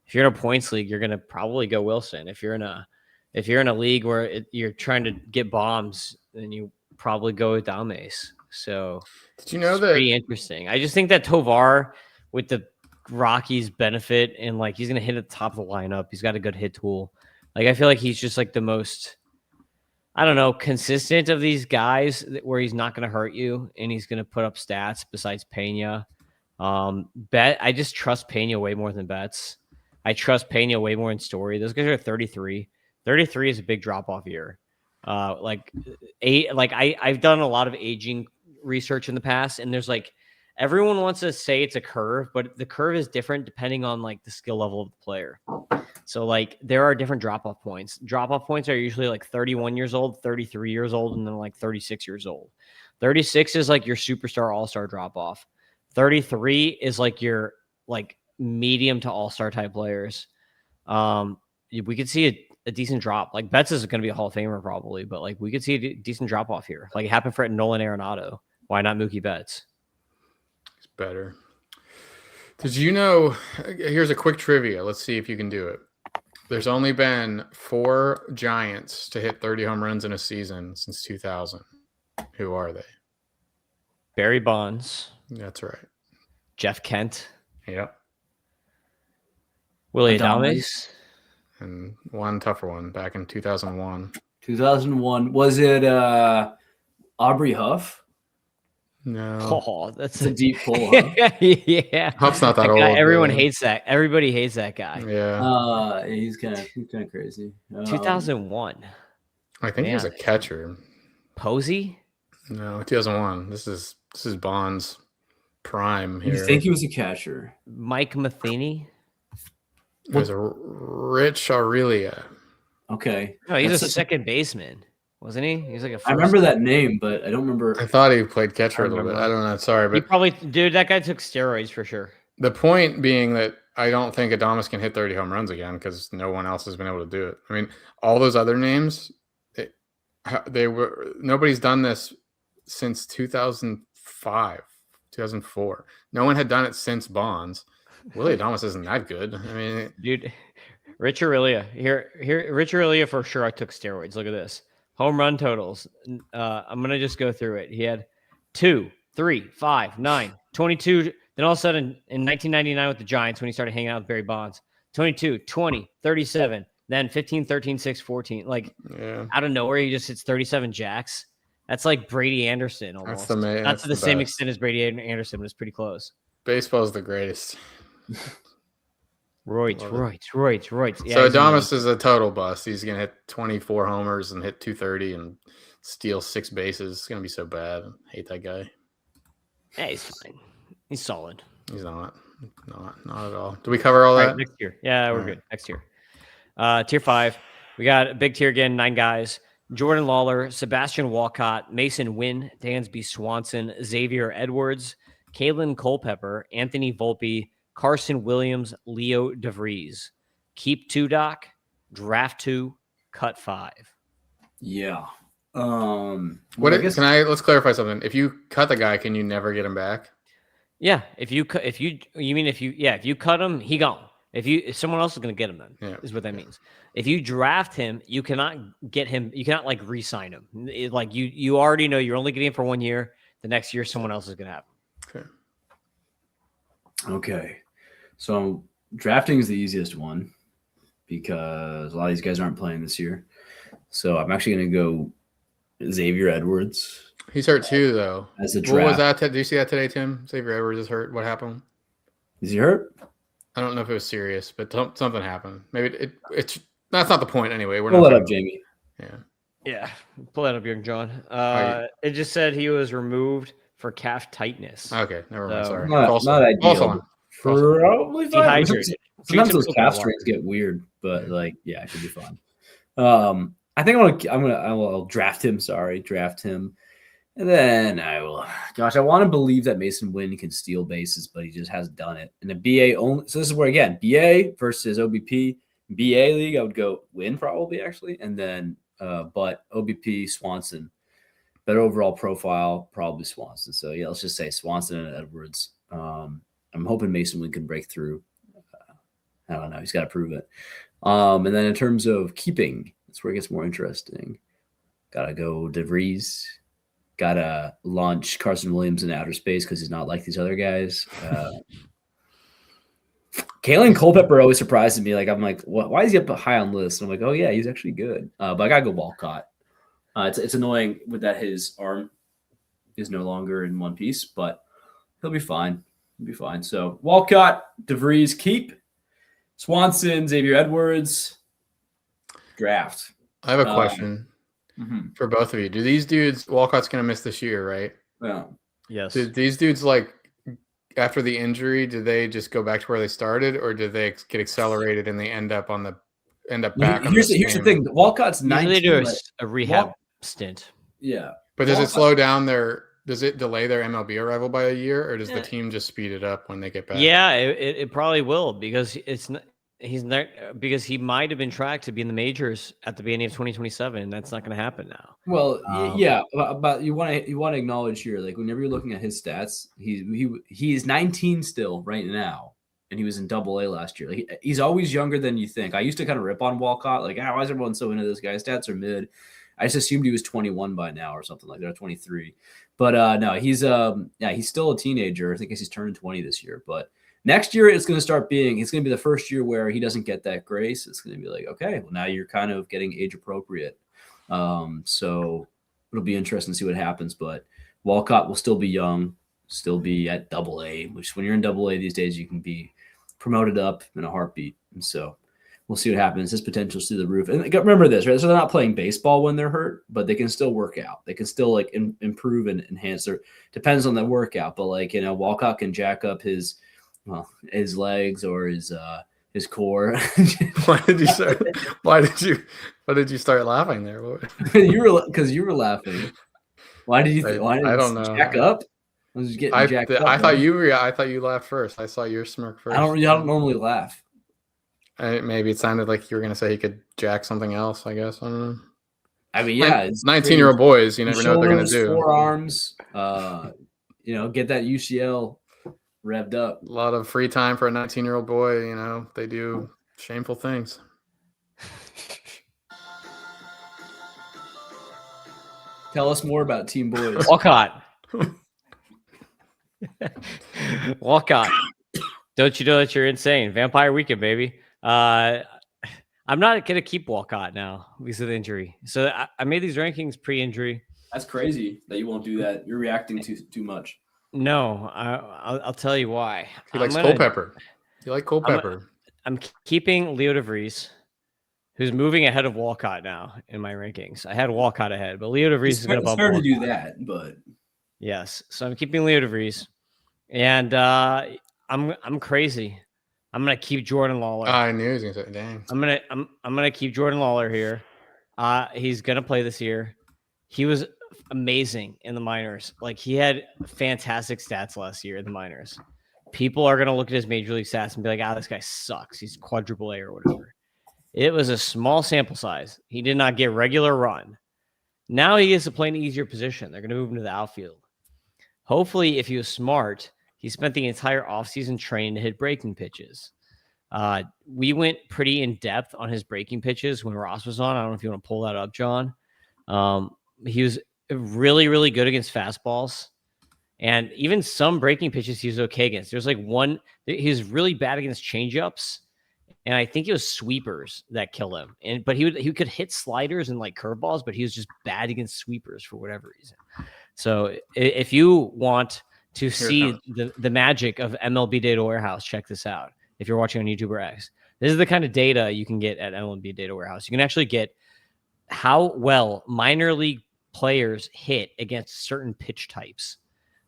if you're in a points league, you're gonna probably go Wilson. If you're in a league where you're trying to get bombs, then you probably go Adames. So did you know that? Pretty interesting. I just think that Tovar with the Rockies benefit and like he's gonna hit at the top of the lineup. He's got a good hit tool. Like I feel like he's just like the most, I don't know, consistent of these guys where he's not gonna hurt you and he's gonna put up stats besides Pena. I just trust Pena way more than Betts. I trust Pena way more than Story. Those guys are 33. 33 is a big drop off year. I've done a lot of aging research in the past, and there's like everyone wants to say it's a curve, but the curve is different depending on like the skill level of the player. So like there are different drop off points. Drop off points are usually like 31 years old, 33 years old, and then like 36 years old. 36 is like your superstar all-star drop off. 33 is like your like medium to all-star type players. We could see a decent drop. Like Betts is going to be a Hall of Famer probably, but like we could see a decent drop off here. Like it happened for Nolan Arenado. Why not Mookie Betts? It's better. Did you know? Here's a quick trivia. Let's see if you can do it. There's only been 4 Giants to hit 30 home runs in a season since 2000. Who are they? Barry Bonds. That's right. Jeff Kent. Yep. Willie Adames. And one tougher one back in 2001. 2001. Was it Aubrey Huff? No. Oh, that's a deep pull. Huh? Yeah. Huff's not that old. Guy, everyone hates that. Everybody hates that guy. Yeah. He's kind of crazy. 2001. I think he was a catcher. Posey? No, 2001. This is Bonds' prime here. You think he was a catcher? Mike Matheny? It was a Rich Aurelia. Okay. No, he's a second baseman, wasn't he? He's like a first. I remember that name, but I don't remember. I thought he played catcher a little bit. I don't know. Sorry, but he probably, dude, that guy took steroids for sure. The point being that I don't think Adames can hit 30 home runs again because no one else has been able to do it. I mean, all those other names, nobody's done this since 2005, 2004. No one had done it since Bonds. Willie Adames isn't that good. I mean, dude, Rich Aurelia here. Rich Aurelia for sure. I took steroids. Look at this home run totals. I'm gonna just go through it. He had 2, 3, 5, 9, 22. Then all of a sudden in 1999 with the Giants when he started hanging out with Barry Bonds, 22, 20, 37, then 15, 13, 6, 14. Like out of nowhere, he just hits 37 jacks. That's like Brady Anderson almost. Not to the same extent as Brady Anderson, but it's pretty close. Baseball's the greatest. Roids. Yeah, so Adames is a total bust. He's gonna hit 24 homers and hit 230 and steal 6 bases. It's gonna be so bad. I hate that guy. Yeah, he's fine. He's solid. He's not at all. Do we cover all that? Next year. Yeah, we're good. Next year. Tier 5. We got a big tier again, 9 guys. Jordan Lawler, Sebastian Walcott, Mason Wynn, Dansby Swanson, Xavier Edwards, Kalen Culpepper, Anthony Volpe, Carson Williams, Leo DeVries. Keep 2, Doc. Draft 2, cut 5. Yeah. Let's clarify something. If you cut the guy, can you never get him back? Yeah, if you cut him, he gone. If someone else is going to get him, then is what that means. If you draft him, you cannot get him. You cannot like re-sign him. You already know you're only getting him for 1 year. The next year, someone else is going to have him. Okay. So drafting is the easiest one because a lot of these guys aren't playing this year. So I'm actually going to go Xavier Edwards. He's hurt too, though. As a draft. What was that? Did you see that today, Tim? Xavier Edwards is hurt. What happened? Is he hurt? I don't know if it was serious, but something happened. Maybe it's that's not the point anyway. Pull that up, Jamie. Yeah. Pull that up, young John. It just said he was removed for calf tightness. Okay, never mind. Sorry. Not ideal. Probably fine. Dehydrated. Sometimes those calf strains get weird, but it should be fine. I think I'll draft him. Draft him. And then I want to believe that Mason Wynn can steal bases, but he just hasn't done it. And the BA only, so this is where, again, BA versus OBP. BA league, I would go Wynn probably, actually. And then, but OBP, Swanson. Better overall profile, probably Swanson. So, yeah, let's just say Swanson and Edwards. I'm hoping Mason Wynn can break through. I don't know. He's got to prove it. And then in terms of keeping, that's where it gets more interesting. Got to go DeVries. Got to launch Carson Williams in outer space because he's not like these other guys. Kalen Culpepper always surprises me. I'm like, why is he up high on the list? And I'm like, oh, yeah, he's actually good. But I got to go Walcott. It's annoying with that his arm is no longer in one piece, but he'll be fine. He'll be fine. So Walcott, DeVries, keep. Swanson, Xavier Edwards, draft. I have a question. For both of you. Do these dudes, Walcott's going to miss this year, right? Yeah. Yes. Did these dudes, after the injury, do they just go back to where they started, or do they get accelerated and they end up back? Here's the thing. Walcott's 19. They do a rehab stint. Yeah. But does it slow down does it delay their MLB arrival by a year, or does the team just speed it up when they get back? Yeah, it probably will because because he might have been tracked to be in the majors at the beginning of 2027, and that's not going to happen now. Well, but you want to acknowledge here, whenever you're looking at his stats, he's 19 still right now, and he was in Double-A last year. He's always younger than you think. I used to kind of rip on Walcott, why is everyone so into this guy? His stats are mid. I just assumed he was 21 by now or something like that, or 23. But no, he's still a teenager. I think he's turning 20 this year, but. Next year, it's going to be the first year where he doesn't get that grace. It's going to be okay, well, now you're kind of getting age appropriate. So it'll be interesting to see what happens. But Walcott will still be young, still be at Double-A, which when you're in Double-A these days, you can be promoted up in a heartbeat. And so we'll see what happens. His potential's through the roof. And remember this, right? So they're not playing baseball when they're hurt, but they can still work out. They can still improve and enhance their – depends on the workout. But Walcott can jack up his legs or his core. Why did you start laughing there? Because you were laughing. Why did you? I don't know. Jack up. I thought you laughed first. I saw your smirk first. I don't normally laugh. Maybe it sounded like you were going to say he could jack something else. I guess I don't know. I mean, yeah, it's 19-year-old boys. You never know what they're going to do. Forearms. Get that UCL revved up. A lot of free time for a 19-year-old boy. They do shameful things. Tell us more about Team Boys. Walcott. Walcott. Don't you know that you're insane? Vampire Weekend, baby. I'm not going to keep Walcott now because of the injury. So I made these rankings pre-injury. That's crazy that you won't do that. You're reacting too much. No, I'll tell you why. He likes Culpepper. You like Culpepper. I'm keeping Leo DeVries, who's moving ahead of Walcott now in my rankings. I had Walcott ahead, but Leo DeVries is going to bump. It's fair to do that, but yes. So I'm keeping Leo DeVries, and I'm crazy. I'm going to keep Jordan Lawler. I knew he was going to say, dang. I'm going to keep Jordan Lawler here. He's gonna play this year. He was amazing in the minors. Like he had fantastic stats last year in the minors. People are gonna look at his major league stats and be like, this guy sucks. He's quadruple A or whatever. It was a small sample size. He did not get regular run. Now he gets to play an easier position. They're gonna move him to the outfield. Hopefully, if he was smart, he spent the entire offseason training to hit breaking pitches. We went pretty in depth on his breaking pitches when Ross was on. I don't know if you want to pull that up, John. He was really, really good against fastballs, and even some breaking pitches he was okay against. There's like one he was really bad against changeups, and I think it was sweepers that killed him. But he could hit sliders and like curveballs, but he was just bad against sweepers for whatever reason. So if you want to see the magic of MLB Data Warehouse, check this out. If you're watching on YouTube or X, this is the kind of data you can get at MLB Data Warehouse. You can actually get how well minor league players hit against certain pitch types.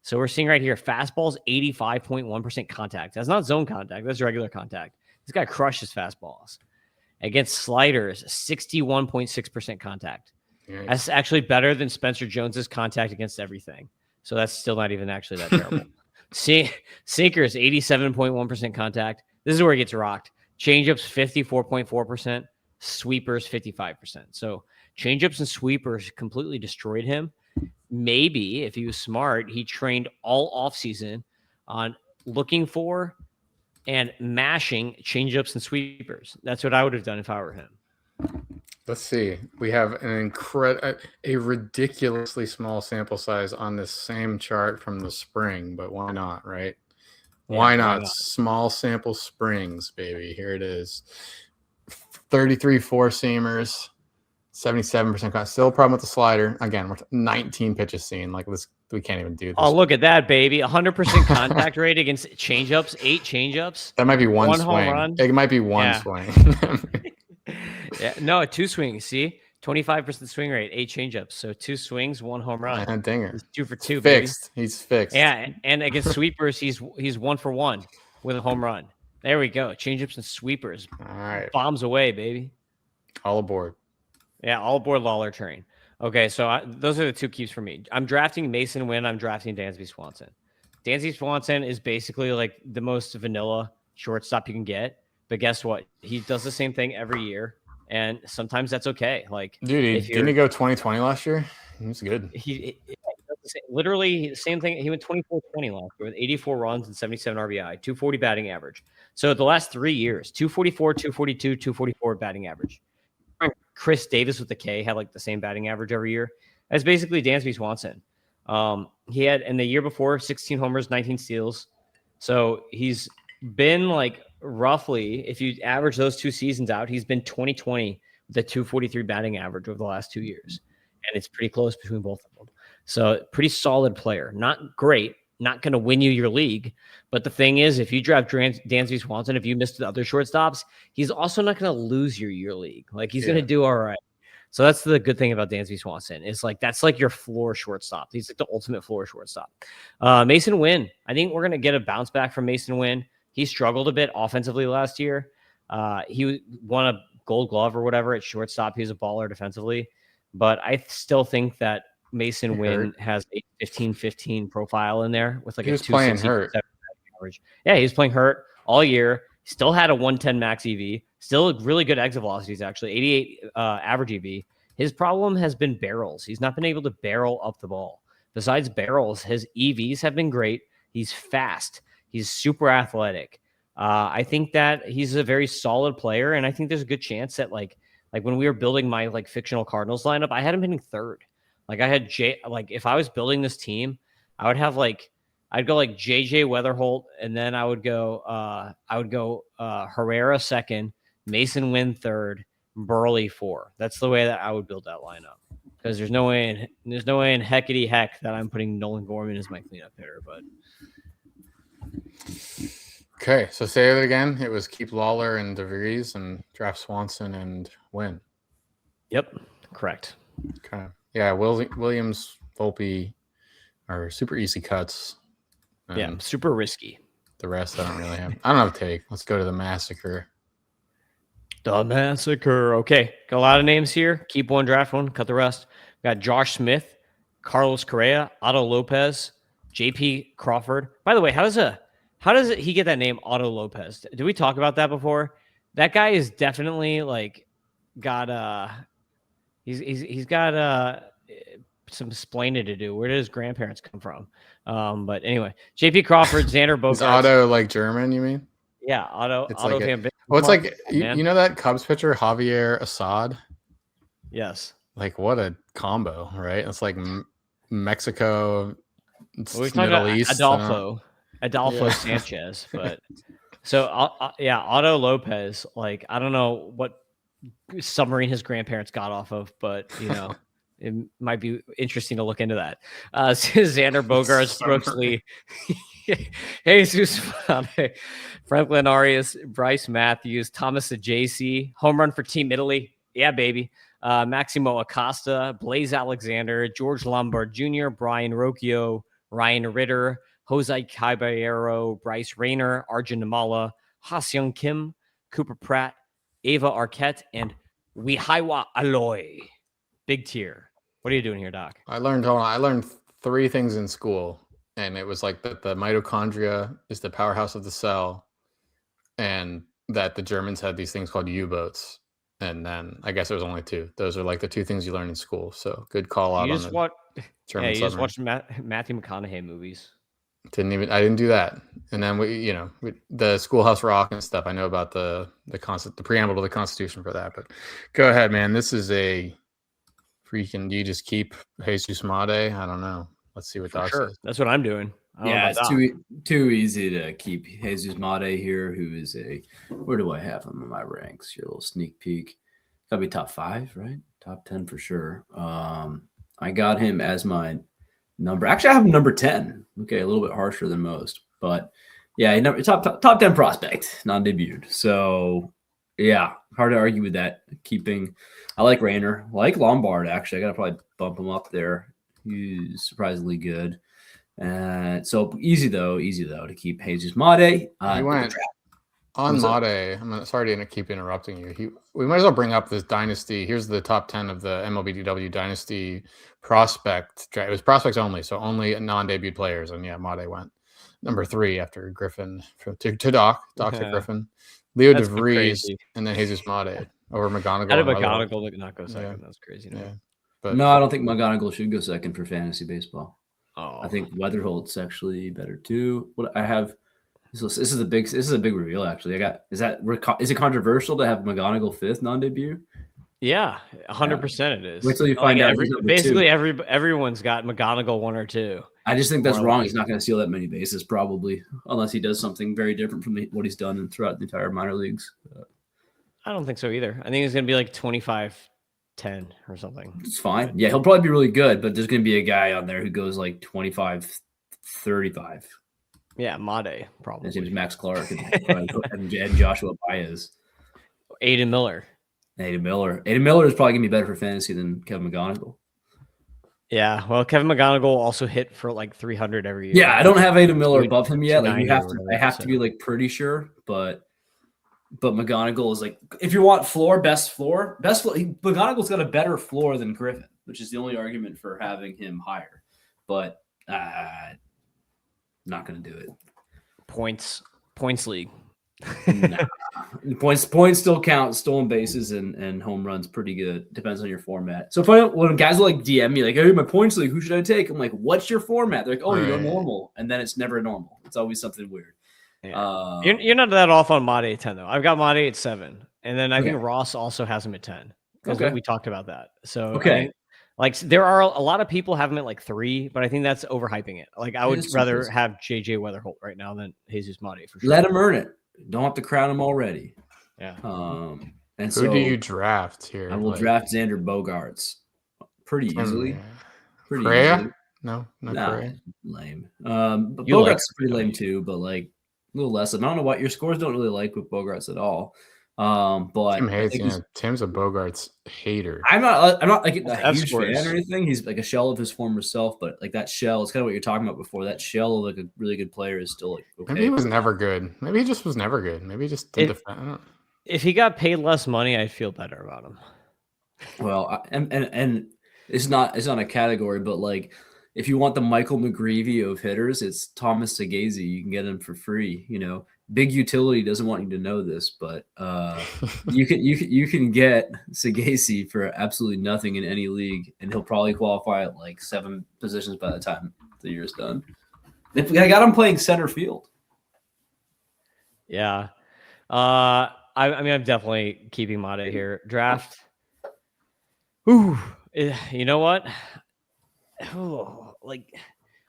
So we're seeing right here, fastballs, 85.1% contact. That's not zone contact. That's regular contact. This guy crushes fastballs. Against sliders, 61.6% contact. Nice. That's actually better than Spencer Jones's contact against everything. So that's still not even actually that terrible. Sinkers, 87.1% contact. This is where it gets rocked. Changeups, 54.4%. Sweepers, 55%. So changeups and sweepers completely destroyed him. Maybe if he was smart, he trained all offseason on looking for and mashing changeups and sweepers. That's what I would have done if I were him. Let's see. We have a ridiculously small sample size on this same chart from the spring, but why not, right? Why not? Small sample springs, baby. Here it is. 33 four-seamers, 77% cut. Still a problem with the slider. Again, we're 19 pitches seen. Like this, we can't even do this. Oh, look at that, baby. 100% contact rate against changeups, 8 changeups. That might be one swing. Home run. It might be one swing. Yeah, no, 2 swings. See, 25% swing rate, 8 changeups. So 2 swings, 1 home run. Dinger. He's 2 for 2. Fixed. Baby. He's fixed. Yeah, and against sweepers, he's 1 for 1 with a home run. There we go. Changeups and sweepers. All right. Bombs away, baby. All aboard. Yeah, all aboard Lawler train. Okay, so those are the 2 keeps for me. I'm drafting Mason Wynn. I'm drafting Dansby Swanson. Dansby Swanson is basically like the most vanilla shortstop you can get. But guess what? He does the same thing every year. And sometimes that's okay. Like, dude, didn't he go 2020 last year? He was good. He literally the same thing. He went 24-20 last year with 84 runs and 77 RBI, 240 batting average. So the last 3 years, 244, 242, 244 batting average. Chris Davis with the K had like the same batting average every year. That's basically Dansby Swanson. He had in the year before 16 homers, 19 steals. So he's been like roughly, if you average those 2 seasons out, he's been 2020 with a 243 batting average over the last 2 years. And it's pretty close between both of them. So pretty solid player. Not great. Not going to win you your league. But the thing is, if you draft Dansby Swanson, if you missed the other shortstops, he's also not going to lose your league. Like he's going to do all right. So that's the good thing about Dansby Swanson. It's like that's like your floor shortstop. He's like the ultimate floor shortstop. Mason Wynn. I think we're going to get a bounce back from Mason Wynn. He struggled a bit offensively last year. He won a Gold Glove or whatever at shortstop. He was a baller defensively. But I still think that Mason Wynn has a 15-15 profile in there with like he a was playing hurt. Average. Yeah, he was playing hurt all year. Still had a 110 max EV. Still really good exit velocities, actually. 88 average EV. His problem has been barrels. He's not been able to barrel up the ball. Besides barrels, his EVs have been great. He's fast. He's super athletic. I think that he's a very solid player, and I think there's a good chance that like when we were building my like fictional Cardinals lineup, I had him hitting 3rd. Like I had if I was building this team, I would have I'd go like JJ Weatherholt, and then I would go Herrera 2nd, Mason Wynn 3rd, Burley 4. That's the way that I would build that lineup. Because there's no way in heckity heck that I'm putting Nolan Gorman as my cleanup hitter, but okay, so say it again. It was keep Lawler and DeVries and draft Swanson and Wynn. Yep, correct. Okay. Yeah, Williams, Volpe are super easy cuts. Yeah, super risky. The rest I don't really have. I don't have a take. Let's go to the massacre. The Massacre. Okay, got a lot of names here. Keep one, draft one, cut the rest. We got Josh Smith, Carlos Correa, Otto Lopez, JP Crawford. By the way, how does he get that name, Otto Lopez? Did we talk about that before? That guy is definitely like got he's got some explaining to do. Where did his grandparents come from? But anyway, JP Crawford, Xander Bogaerts. Is Otto like German? You mean? Yeah, Otto. It's Otto like Van. Well, it's like you know that Cubs pitcher Javier Assad. Yes. Like what a combo, right? It's like Mexico, We're Middle East. Adolfo Sanchez, but so yeah, Otto Lopez. Like I don't know what submarine his grandparents got off of, but you know. It might be interesting to look into that. Xander Bogaerts, Brooks Lee, Jesus, Franklin Arias, Bryce Matthews, Thomas Ajacci, home run for Team Italy. Yeah, baby. Maximo Acosta, Blaze Alexander, George Lombard Jr., Brian Rocchio, Ryan Ritter, Jose Caballero, Bryce Rayner, Arjun Namala, Ha-Seong Kim, Cooper Pratt, Ava Arquette, and Wihaiwa Aloy. Big tier. What are you doing here, Doc? I learned 3 things in school, and it was like that the mitochondria is the powerhouse of the cell, and that the Germans had these things called U-boats. And then I guess there was only 2. Those are like the 2 things you learn in school. So good call out on the German. You just watched Matthew McConaughey movies. I didn't do that. And then the Schoolhouse Rock and stuff. I know about the preamble to the Constitution for that. But go ahead, man. This is a freaking. Do you just keep Jesus Made? I don't know. Let's see what Doc says. That's what I'm doing. Yeah, it's too easy to keep Jesus Made here, who is where do I have him in my ranks? Your little sneak peek. Gotta be top 5, right? Top 10 for sure. I got him as my number. Actually, I have him number 10. Okay, a little bit harsher than most, but yeah, top 10 prospect, non-debuted. So yeah, hard to argue with that. I like Rayner, I like Lombard. Actually, I gotta probably bump him up there. He's surprisingly good. So easy though to keep Jesus Made. He went on Made. I'm sorry to keep interrupting you. We might as well bring up this Dynasty. Here's the top 10 of the MLBDW Dynasty prospect. It was prospects only, so only non-debuted players. And yeah, Made went number 3 after Griffin to Doc to Griffin, Leo DeVries, and then Jesus Made over McGonigal. How did McGonigal not go second? Yeah. That's crazy. Yeah. But no, I don't think McGonigal should go second for fantasy baseball. Oh. I think Weatherholt's actually better too. What I have, this is a big reveal. Actually, is it controversial to have McGonigal 5th non-debut? Yeah, 100% it is. Wait till you find out. Basically, everyone's got McGonigal 1 or 2. I just think that's wrong. He's not going to steal that many bases probably, unless he does something very different from what he's done throughout the entire minor leagues. I don't think so either. I think it's going to be like 25-10 or something. It's fine. Yeah, he'll probably be really good, but there's going to be a guy on there who goes like 25-35. Yeah, Made probably. His name is Max Clark and Joshua Baez. Aiden Miller. Aiden Miller is probably going to be better for fantasy than Kevin McGonigal. Yeah, well, Kevin McGonigal also hit for like 300 every year. Yeah, I don't have Aiden Miller above him yet. Like I have to be like pretty sure, but McGonigal is like, if you want best floor. McGonigal's got a better floor than Griffin, which is the only argument for having him higher. But not going to do it. Points league. Nah. Points still count. Stolen bases and home runs pretty good. Depends on your format. So when guys will like DM me like, "Hey, my points league, who should I take?" I'm like, "What's your format?" They're like, "Oh, you're normal," and then it's never normal. It's always something weird. Yeah. You're not that off on Made at 10 though. I've got Made at 7, and then I think Ross also has him at 10 because we talked about that. So okay. Like there are a lot of people have him at like 3, but I think that's overhyping it. Like I would rather have JJ Weatherholt right now than Jesus Made for sure. Let him earn it. Don't have to crown him already. Yeah. And who do you draft here? I will draft Xander Bogaerts pretty easily. Correa? Easily. No, Correa. Lame. But Bogarts is pretty lame too, but like a little less. I don't know what your scores don't really like with Bogarts at all. But Tim hates. Tim's a Bogarts hater. I'm not like a huge fan or anything. He's like a shell of his former self, but like that shell, it's kind of what you're talking about before. That shell of like a really good player is still like okay. Maybe he was never good. Maybe he just was never good. Maybe he just didn't defend. If he got paid less money, I'd feel better about him. Well, and it's not a category, but like if you want the Michael McGreevy of hitters, it's Thomas Sagazy. You can get him for free. Big Utility doesn't want you to know this, but you can get Sagazy for absolutely nothing in any league, and he'll probably qualify at like 7 positions by the time the year's done. I got him playing center field. Yeah. I mean, I'm definitely keeping Mata here. Draft. Ooh, you know what? Oh, like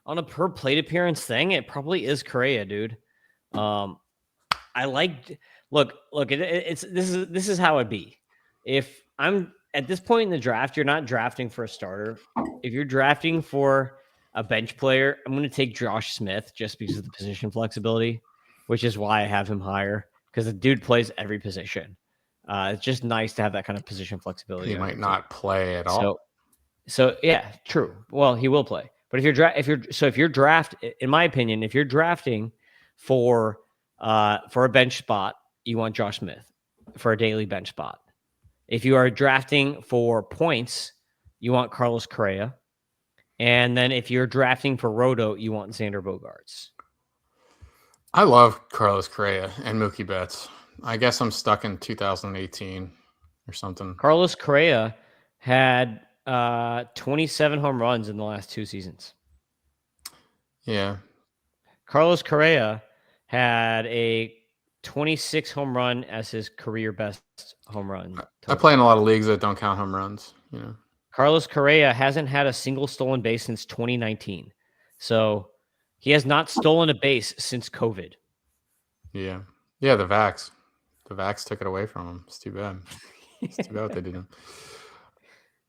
on a per plate appearance thing, it probably is Correa, dude. I like look. This is how it'd be. If I'm at this point in the draft, you're not drafting for a starter. If you're drafting for a bench player, I'm going to take Josh Smith just because of the position flexibility, which is why I have him higher, because the dude plays every position. It's just nice to have that kind of position flexibility. He might not play at all. So yeah, true. Well, he will play. But if you're in my opinion, if you're drafting for a bench spot, you want Josh Smith for a daily bench spot. If you are drafting for points, you want Carlos Correa. And then if you're drafting for Roto, you want Xander Bogaerts. I love Carlos Correa and Mookie Betts. I guess I'm stuck in 2018 or something. Carlos Correa had 27 home runs in the last 2 seasons. Yeah. Carlos Correa had a 26 home run as his career best home run total. I play in a lot of leagues that don't count home runs, Carlos Correa hasn't had a single stolen base since 2019. So he has not stolen a base since COVID. Yeah. Yeah, the Vax. The Vax took it away from him. It's too bad. It's too bad what they did to him.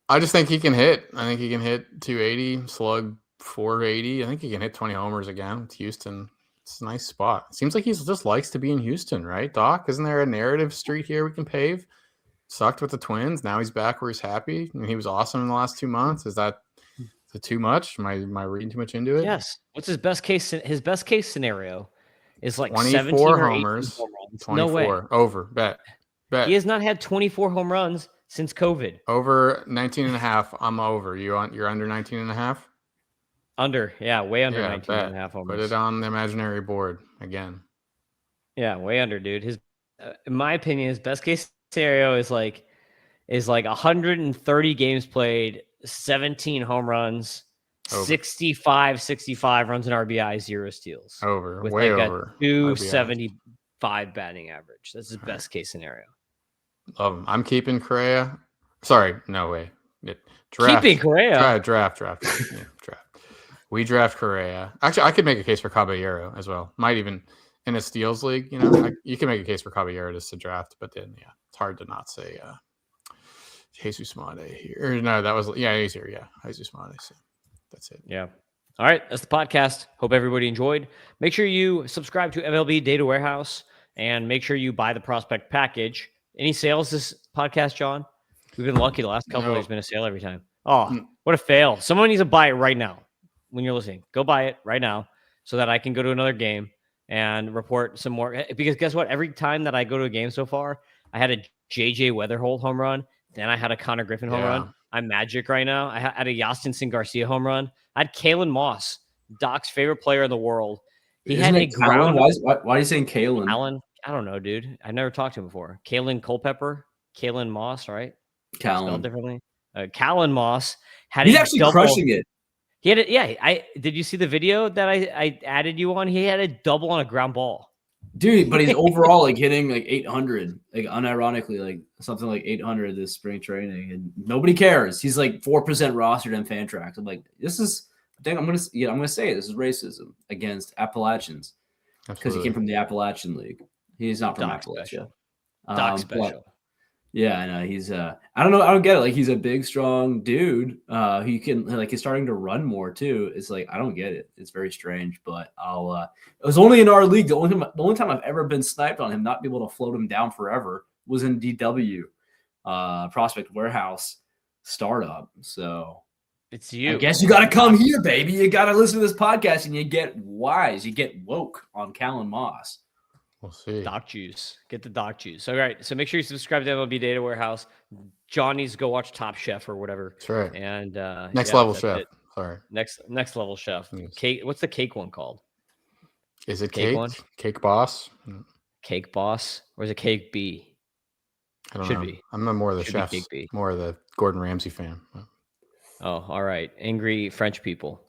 I just think he can hit. I think he can hit 280, slug 480. I think he can hit 20 homers again with Houston. It's a nice spot. It seems like he just likes to be in Houston, right, Doc? Isn't there a narrative street here we can pave? Sucked with the Twins. Now he's back where he's happy. I mean, he was awesome in the last 2 months. Is it too much? Am I reading too much into it? Yes. What's his best case? His best case scenario is like 24 homers. 24 no way. Over. Bet. He has not had 24 home runs since COVID. Over 19 and a half. I'm over. You're under 19 and a half? Under. Yeah, way under 19 and a half homers. Put it on the imaginary board again. Yeah, way under, dude. His, in my opinion, his best case scenario is like 130 games played, 17 home runs, over. 65 runs and RBI, 0 steals. Over. With way like over. a 275 batting average. That's his best case scenario. Love him. I'm keeping Correa. Sorry, no way. Draft. Keeping Correa. Draft. Yeah, draft. We draft Correa. Actually, I could make a case for Caballero as well. Might even in a steals league, you can make a case for Caballero just to draft, but then it's hard to not say Jesus Mate here. Or, no, that was he's here. Yeah, Jesus Mate. So that's it. Yeah. All right, that's the podcast. Hope everybody enjoyed. Make sure you subscribe to MLB Data Warehouse and make sure you buy the prospect package. Any sales this podcast, John? We've been lucky. The last couple there's been a sale every time. Oh, what a fail. Someone needs to buy it right now when you're listening. Go buy it right now so that I can go to another game and report some more. Because guess what? Every time that I go to a game so far, I had a JJ Weatherholt home run. Then I had a Connor Griffin home run. I'm Magic right now. I had a Yastinson Garcia home run. I had Kalen Moss, Doc's favorite player in the world. He Isn't had a ground. Why are you saying Kalen? Alan, I don't know, dude. I never talked to him before. Kalen Culpepper, Kalen Moss, right? Kalen. Spelled differently. Kalen Moss had. He's actually crushing it. He had it. Yeah, did you see the video that I added you on? He had a double on a ground ball. Dude, but he's overall like hitting like 800, like unironically, like something like 800 this spring training, and nobody cares. He's like 4% rostered in Fantrax. I'm like, this is. Dang, I'm gonna say it. This is racism against Appalachians because he came from the Appalachian League. He's not from Appalachia. Doc special. Yeah, I know. He's I don't know. I don't get it. Like he's a big, strong dude. He can he's starting to run more too. It's like I don't get it. It's very strange. But it was only in our league. The only time I've ever been sniped on him, not be able to float him down forever, was in DW, Prospect Warehouse startup. So it's you. I guess you got to come here, baby. You got to listen to this podcast and you get wise. You get woke on Kalen Moss. We'll see. Doc juice. Get the doc juice. All right. So make sure you subscribe to MLB Data Warehouse. John needs to go watch Top Chef or whatever. That's right. And Next level chef. Sorry. Next level chef. Yes. Cake. What's the cake one called? Is it Cake cake? one? Cake boss? Cake boss, or is it Cake B? I don't Should know. be. I'm not more of the Should be chefs. Cake B. More of the Gordon Ramsay fan. Oh, all right. Angry French people.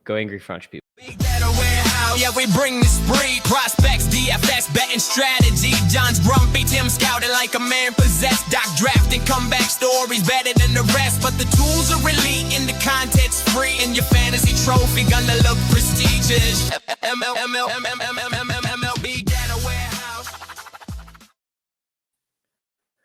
Go angry French people. Big Data Warehouse. Yeah, we bring the spree. Prospects, DFS, betting strategy. John's grumpy, Tim scouting like a man possessed. Doc drafting comeback stories better than the rest. But the tools are elite and the content's free. And your fantasy trophy gonna look prestigious. ML.